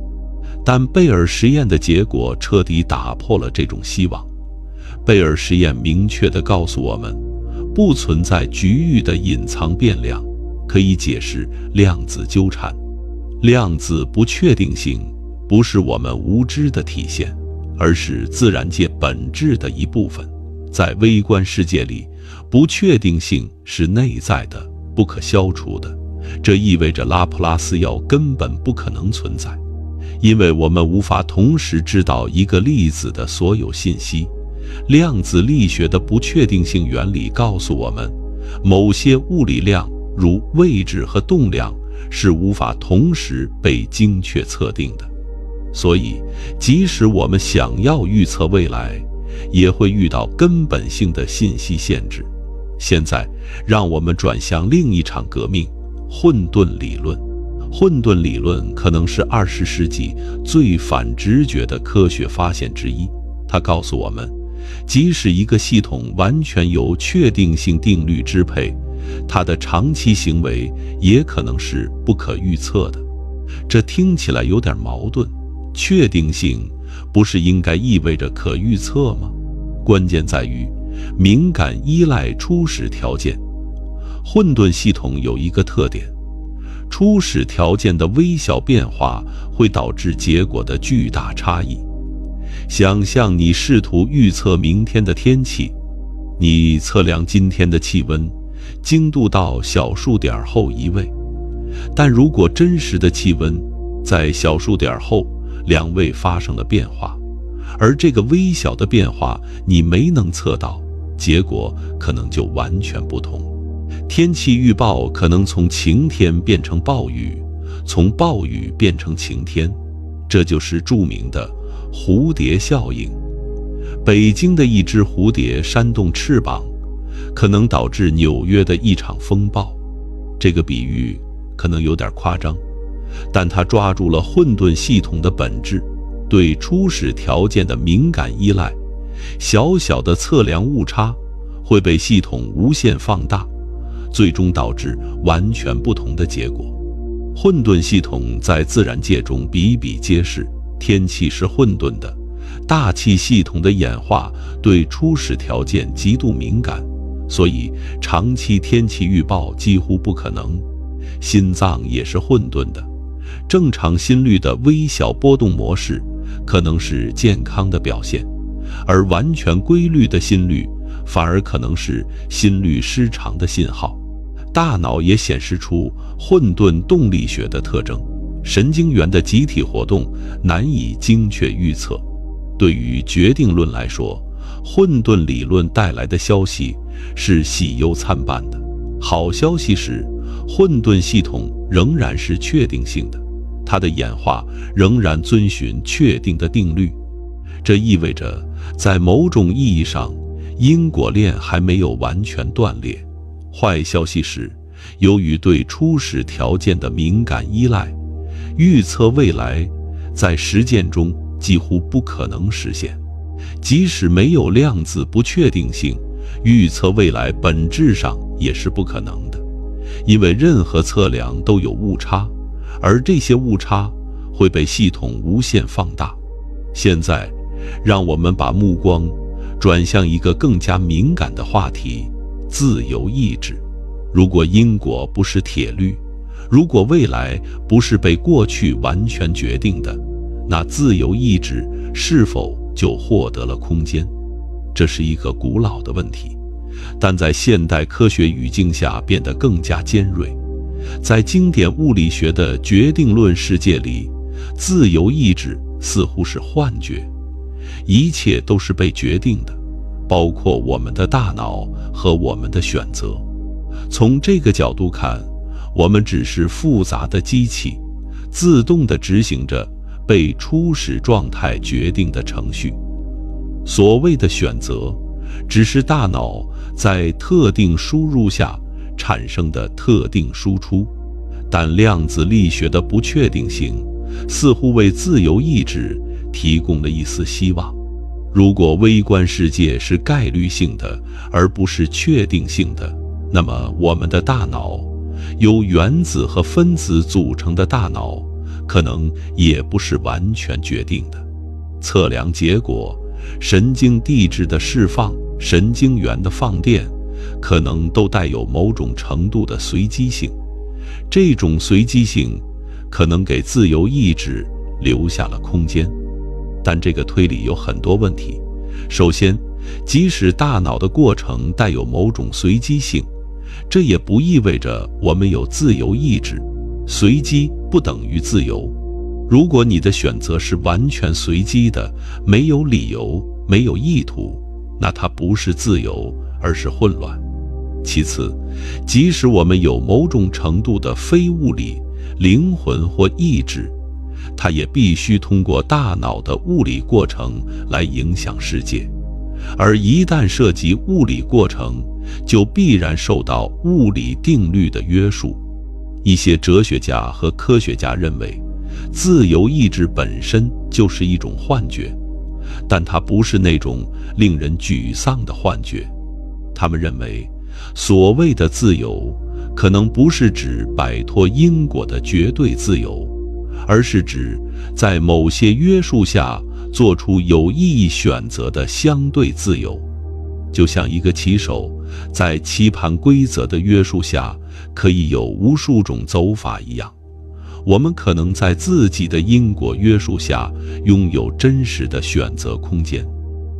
Speaker 1: 但贝尔实验的结果彻底打破了这种希望。贝尔实验明确地告诉我们，不存在局域的隐藏变量，可以解释量子纠缠。量子不确定性不是我们无知的体现，而是自然界本质的一部分。在微观世界里，不确定性是内在的，不可消除的。这意味着拉普拉斯药根本不可能存在，因为我们无法同时知道一个粒子的所有信息。量子力学的不确定性原理告诉我们，某些物理量，如位置和动量，是无法同时被精确测定的。所以，即使我们想要预测未来，也会遇到根本性的信息限制。现在，让我们转向另一场革命——混沌理论。混沌理论可能是20世纪最反直觉的科学发现之一。它告诉我们，即使一个系统完全由确定性定律支配，它的长期行为也可能是不可预测的。这听起来有点矛盾，确定性不是应该意味着可预测吗？关键在于敏感依赖初始条件。混沌系统有一个特点，初始条件的微小变化会导致结果的巨大差异。想象你试图预测明天的天气，你测量今天的气温，精度到小数点后1位，但如果真实的气温在小数点后2位发生了变化，而这个微小的变化你没能测到，结果可能就完全不同。天气预报可能从晴天变成暴雨，从暴雨变成晴天，这就是著名的蝴蝶效应。北京的一只蝴蝶扇动翅膀，可能导致纽约的一场风暴。这个比喻可能有点夸张，但它抓住了混沌系统的本质，对初始条件的敏感依赖。小小的测量误差会被系统无限放大，最终导致完全不同的结果。混沌系统在自然界中比比皆是，天气是混沌的，大气系统的演化对初始条件极度敏感，所以长期天气预报几乎不可能。心脏也是混沌的，正常心率的微小波动模式可能是健康的表现，而完全规律的心率反而可能是心律失常的信号。大脑也显示出混沌动力学的特征，神经元的集体活动难以精确预测。对于决定论来说，混沌理论带来的消息是喜忧参半的。好消息是，混沌系统仍然是确定性的，它的演化仍然遵循确定的定律。这意味着，在某种意义上，因果链还没有完全断裂。坏消息是，由于对初始条件的敏感依赖，预测未来在实践中几乎不可能实现。即使没有量子不确定性，预测未来本质上也是不可能的，因为任何测量都有误差，而这些误差会被系统无限放大。现在，让我们把目光转向一个更加敏感的话题：自由意志。如果因果不是铁律，如果未来不是被过去完全决定的，那自由意志是否就获得了空间？这是一个古老的问题，但在现代科学语境下变得更加尖锐。在经典物理学的决定论世界里，自由意志似乎是幻觉，一切都是被决定的，包括我们的大脑和我们的选择。从这个角度看，我们只是复杂的机器，自动地执行着被初始状态决定的程序。所谓的选择，只是大脑在特定输入下产生的特定输出。但量子力学的不确定性似乎为自由意志提供了一丝希望。如果微观世界是概率性的，而不是确定性的，那么我们的大脑，由原子和分子组成的大脑，可能也不是完全决定的。测量结果、神经递质的释放、神经元的放电，可能都带有某种程度的随机性。这种随机性可能给自由意志留下了空间。但这个推理有很多问题。首先，即使大脑的过程带有某种随机性，这也不意味着我们有自由意志。随机不等于自由。如果你的选择是完全随机的，没有理由，没有意图，那它不是自由，而是混乱。其次，即使我们有某种程度的非物理、灵魂或意志，它也必须通过大脑的物理过程来影响世界，而一旦涉及物理过程，就必然受到物理定律的约束。一些哲学家和科学家认为，自由意志本身就是一种幻觉，但它不是那种令人沮丧的幻觉。他们认为，所谓的自由，可能不是指摆脱因果的绝对自由，而是指在某些约束下做出有意义选择的相对自由。就像一个棋手在棋盘规则的约束下可以有无数种走法一样，我们可能在自己的因果约束下拥有真实的选择空间。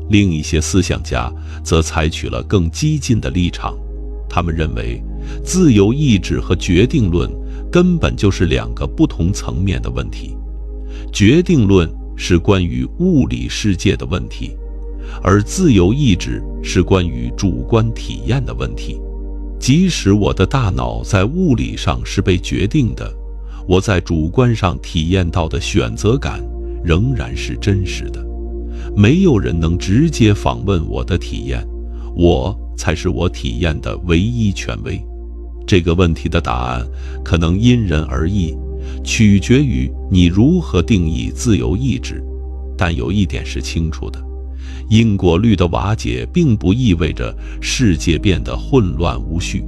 Speaker 1: 另一些思想家则采取了更激进的立场，他们认为自由意志和决定论根本就是两个不同层面的问题。决定论是关于物理世界的问题，而自由意志是关于主观体验的问题。即使我的大脑在物理上是被决定的，我在主观上体验到的选择感仍然是真实的。没有人能直接访问我的体验，我才是我体验的唯一权威。这个问题的答案可能因人而异，取决于你如何定义自由意志。但有一点是清楚的，因果律的瓦解并不意味着世界变得混乱无序。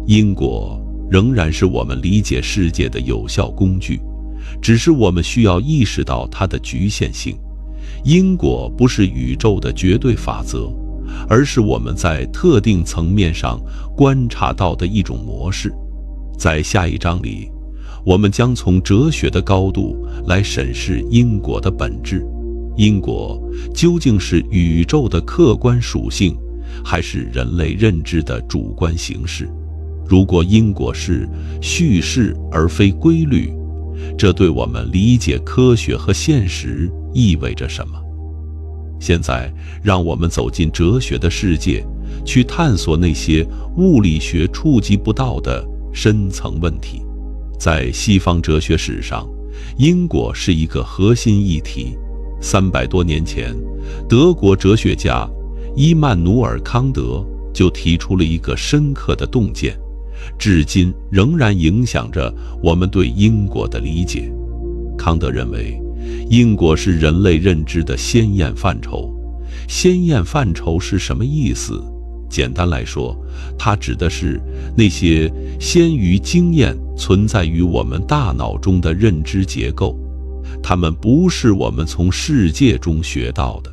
Speaker 1: 因果仍然是我们理解世界的有效工具，只是我们需要意识到它的局限性。因果不是宇宙的绝对法则，而是我们在特定层面上观察到的一种模式。在下一章里，我们将从哲学的高度来审视因果的本质。因果究竟是宇宙的客观属性，还是人类认知的主观形式？如果因果是叙事而非规律，这对我们理解科学和现实意味着什么？现在，让我们走进哲学的世界，去探索那些物理学触及不到的深层问题。在西方哲学史上，因果是一个核心议题。300多年前，德国哲学家伊曼努尔·康德就提出了一个深刻的洞见，至今仍然影响着我们对因果的理解。康德认为，因果是人类认知的鲜艳范畴，鲜艳范畴是什么意思？简单来说，它指的是那些先于经验存在于我们大脑中的认知结构，它们不是我们从世界中学到的，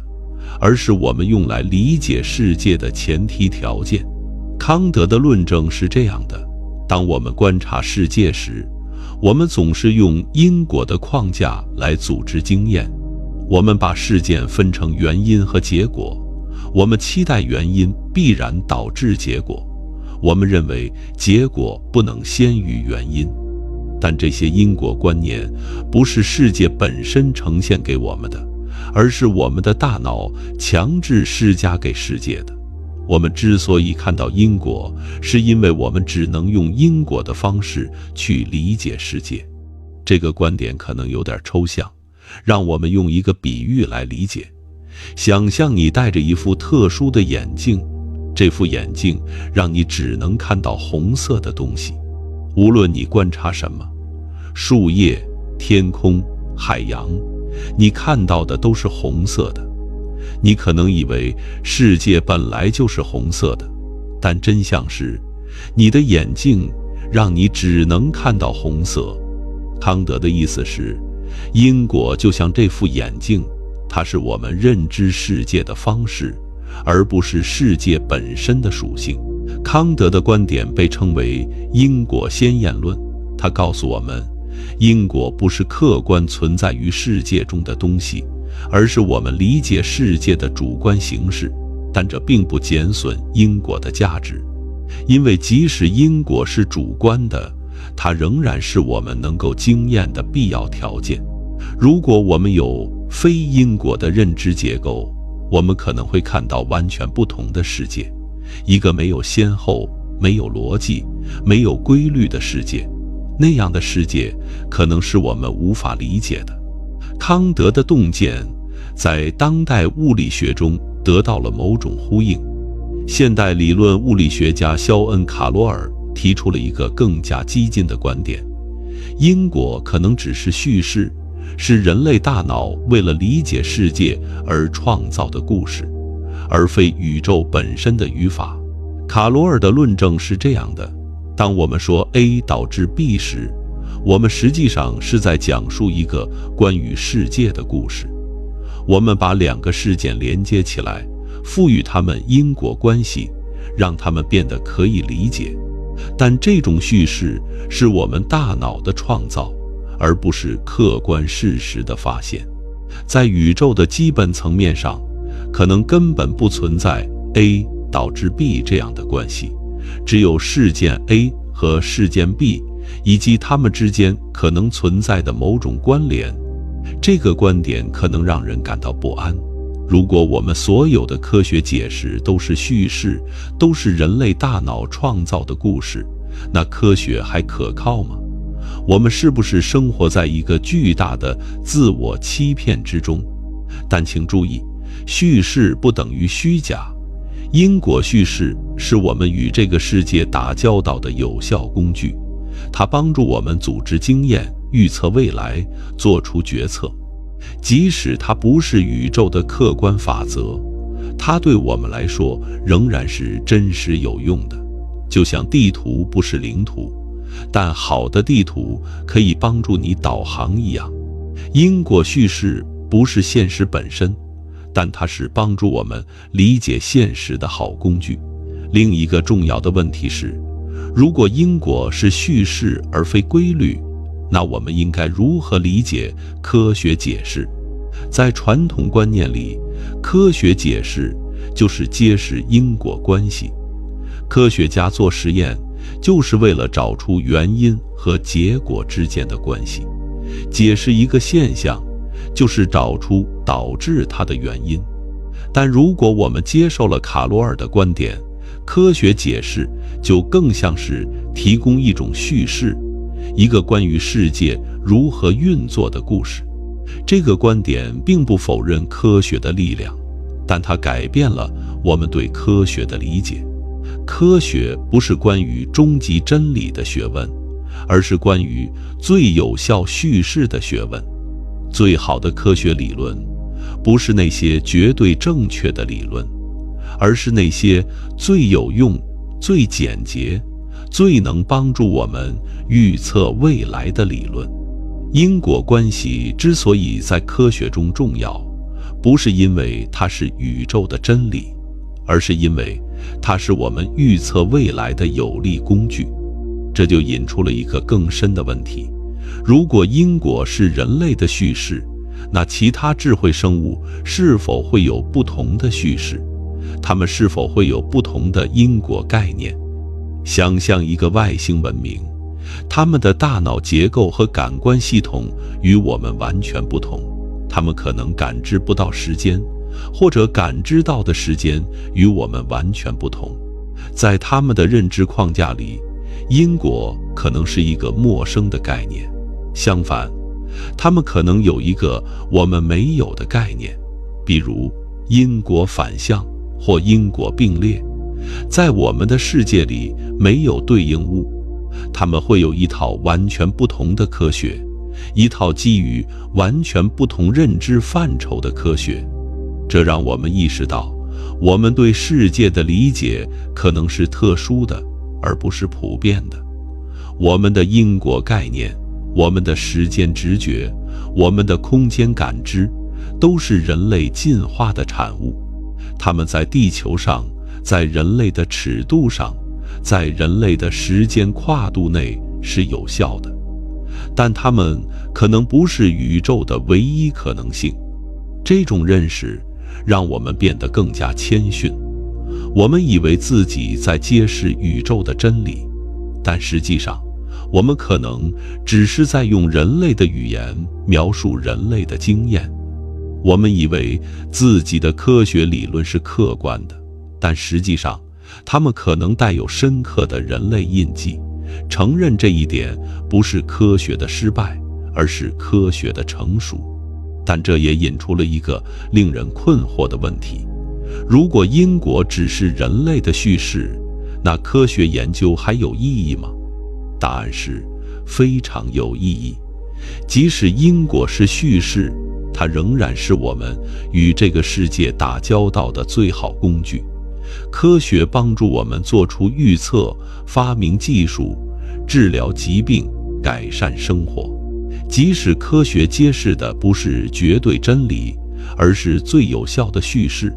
Speaker 1: 而是我们用来理解世界的前提条件。康德的论证是这样的：当我们观察世界时，我们总是用因果的框架来组织经验。我们把事件分成原因和结果，我们期待原因必然导致结果，我们认为结果不能先于原因。但这些因果观念不是世界本身呈现给我们的，而是我们的大脑强制施加给世界的。我们之所以看到因果，是因为我们只能用因果的方式去理解世界。这个观点可能有点抽象，让我们用一个比喻来理解。想象你戴着一副特殊的眼镜，这副眼镜让你只能看到红色的东西。无论你观察什么，树叶、天空、海洋，你看到的都是红色的。你可能以为世界本来就是红色的，但真相是，你的眼镜让你只能看到红色。康德的意思是，因果就像这副眼镜，它是我们认知世界的方式，而不是世界本身的属性。康德的观点被称为因果先验论，他告诉我们，因果不是客观存在于世界中的东西，而是我们理解世界的主观形式。但这并不减损因果的价值，因为即使因果是主观的，它仍然是我们能够经验的必要条件。如果我们有非因果的认知结构，我们可能会看到完全不同的世界，一个没有先后、没有逻辑、没有规律的世界。那样的世界可能是我们无法理解的。康德的洞见在当代物理学中得到了某种呼应。现代理论物理学家肖恩·卡罗尔提出了一个更加激进的观点：因果可能只是叙事，是人类大脑为了理解世界而创造的故事，而非宇宙本身的语法。卡罗尔的论证是这样的：当我们说 A 导致 B 时，我们实际上是在讲述一个关于世界的故事。我们把两个事件连接起来，赋予它们因果关系，让它们变得可以理解。但这种叙事是我们大脑的创造，而不是客观事实的发现。在宇宙的基本层面上，可能根本不存在 A 导致 B 这样的关系，只有事件 A 和事件 B 以及它们之间可能存在的某种关联。这个观点可能让人感到不安。如果我们所有的科学解释都是叙事，都是人类大脑创造的故事，那科学还可靠吗？我们是不是生活在一个巨大的自我欺骗之中？但请注意，叙事不等于虚假。因果叙事是我们与这个世界打交道的有效工具，它帮助我们组织经验、预测未来、做出决策。即使它不是宇宙的客观法则，它对我们来说仍然是真实有用的。就像地图不是领土，但好的地图可以帮助你导航一样。因果叙事不是现实本身，但它是帮助我们理解现实的好工具。另一个重要的问题是，如果因果是叙事而非规律，那我们应该如何理解科学解释？在传统观念里，科学解释就是揭示因果关系。科学家做实验就是为了找出原因和结果之间的关系。解释一个现象就是找出导致它的原因。但如果我们接受了卡罗尔的观点，科学解释就更像是提供一种叙事，一个关于世界如何运作的故事。这个观点并不否认科学的力量，但它改变了我们对科学的理解。科学不是关于终极真理的学问，而是关于最有效叙事的学问。最好的科学理论不是那些绝对正确的理论，而是那些最有用、最简洁、最能帮助我们预测未来的理论。因果关系之所以在科学中重要，不是因为它是宇宙的真理，而是因为它是我们预测未来的有力工具。这就引出了一个更深的问题：如果因果是人类的叙事，那其他智慧生物是否会有不同的叙事？它们是否会有不同的因果概念？想象一个外星文明，他们的大脑结构和感官系统与我们完全不同，他们可能感知不到时间，或者感知到的时间与我们完全不同。在他们的认知框架里，因果可能是一个陌生的概念。相反，他们可能有一个我们没有的概念，比如因果反向或因果并列。在我们的世界里没有对应物，他们会有一套完全不同的科学，一套基于完全不同认知范畴的科学。这让我们意识到，我们对世界的理解可能是特殊的，而不是普遍的。我们的因果概念，我们的时间直觉，我们的空间感知，都是人类进化的产物。它们在地球上，在人类的尺度上，在人类的时间跨度内是有效的，但它们可能不是宇宙的唯一可能性。这种认识让我们变得更加谦逊。我们以为自己在揭示宇宙的真理，但实际上，我们可能只是在用人类的语言描述人类的经验。我们以为自己的科学理论是客观的，但实际上，它们可能带有深刻的人类印记。承认这一点不是科学的失败，而是科学的成熟。但这也引出了一个令人困惑的问题：如果因果只是人类的叙事，那科学研究还有意义吗？答案是非常有意义。即使因果是叙事，它仍然是我们与这个世界打交道的最好工具。科学帮助我们做出预测，发明技术，治疗疾病，改善生活。即使科学揭示的不是绝对真理，而是最有效的叙事，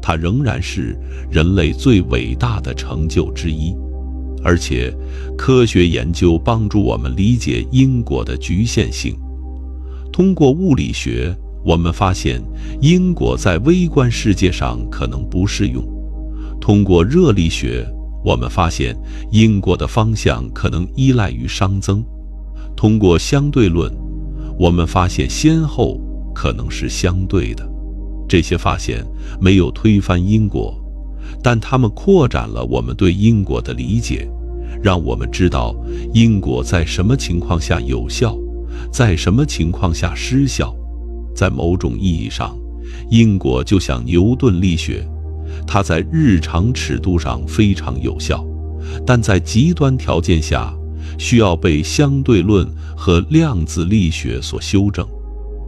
Speaker 1: 它仍然是人类最伟大的成就之一。而且，科学研究帮助我们理解因果的局限性。通过物理学，我们发现因果在微观世界上可能不适用。通过热力学，我们发现因果的方向可能依赖于熵增。通过相对论，我们发现先后可能是相对的。这些发现没有推翻因果，但它们扩展了我们对因果的理解，让我们知道因果在什么情况下有效，在什么情况下失效。在某种意义上，因果就像牛顿力学，它在日常尺度上非常有效，但在极端条件下需要被相对论和量子力学所修正。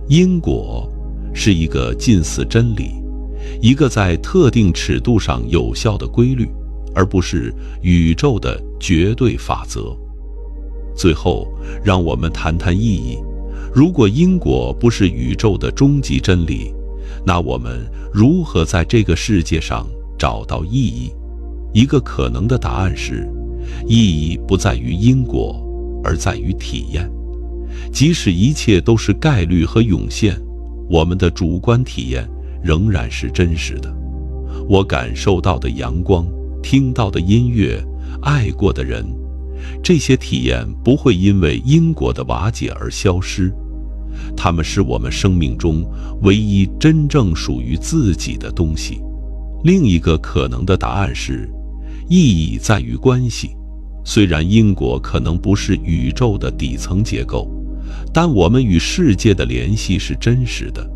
Speaker 1: 因果是一个近似真理，一个在特定尺度上有效的规律，而不是宇宙的绝对法则。最后，让我们谈谈意义。如果因果不是宇宙的终极真理，那我们如何在这个世界上找到意义？一个可能的答案是，意义不在于因果，而在于体验。即使一切都是概率和涌现，我们的主观体验仍然是真实的。我感受到的阳光，听到的音乐，爱过的人，这些体验不会因为因果的瓦解而消失，它们是我们生命中唯一真正属于自己的东西。另一个可能的答案是，意义在于关系。虽然因果可能不是宇宙的底层结构，但我们与世界的联系是真实的。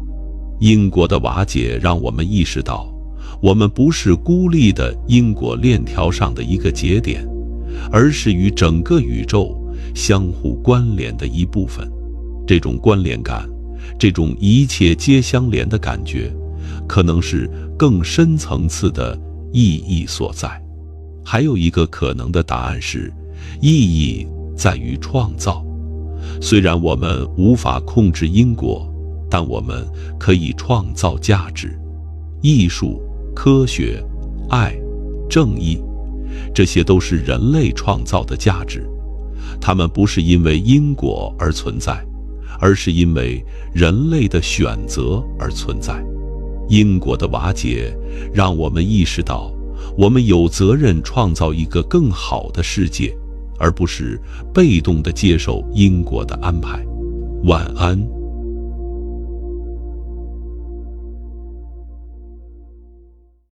Speaker 1: 因果的瓦解让我们意识到，我们不是孤立的因果链条上的一个节点，而是与整个宇宙相互关联的一部分。这种关联感这种一切皆相连的感觉，可能是更深层次的意义所在。还有一个可能的答案是，意义在于创造。虽然我们无法控制因果，但我们可以创造价值。艺术、科学、爱、正义，这些都是人类创造的价值。它们不是因为因果而存在，而是因为人类的选择而存在。因果的瓦解让我们意识到，我们有责任创造一个更好的世界，而不是被动地接受因果的安排。晚安。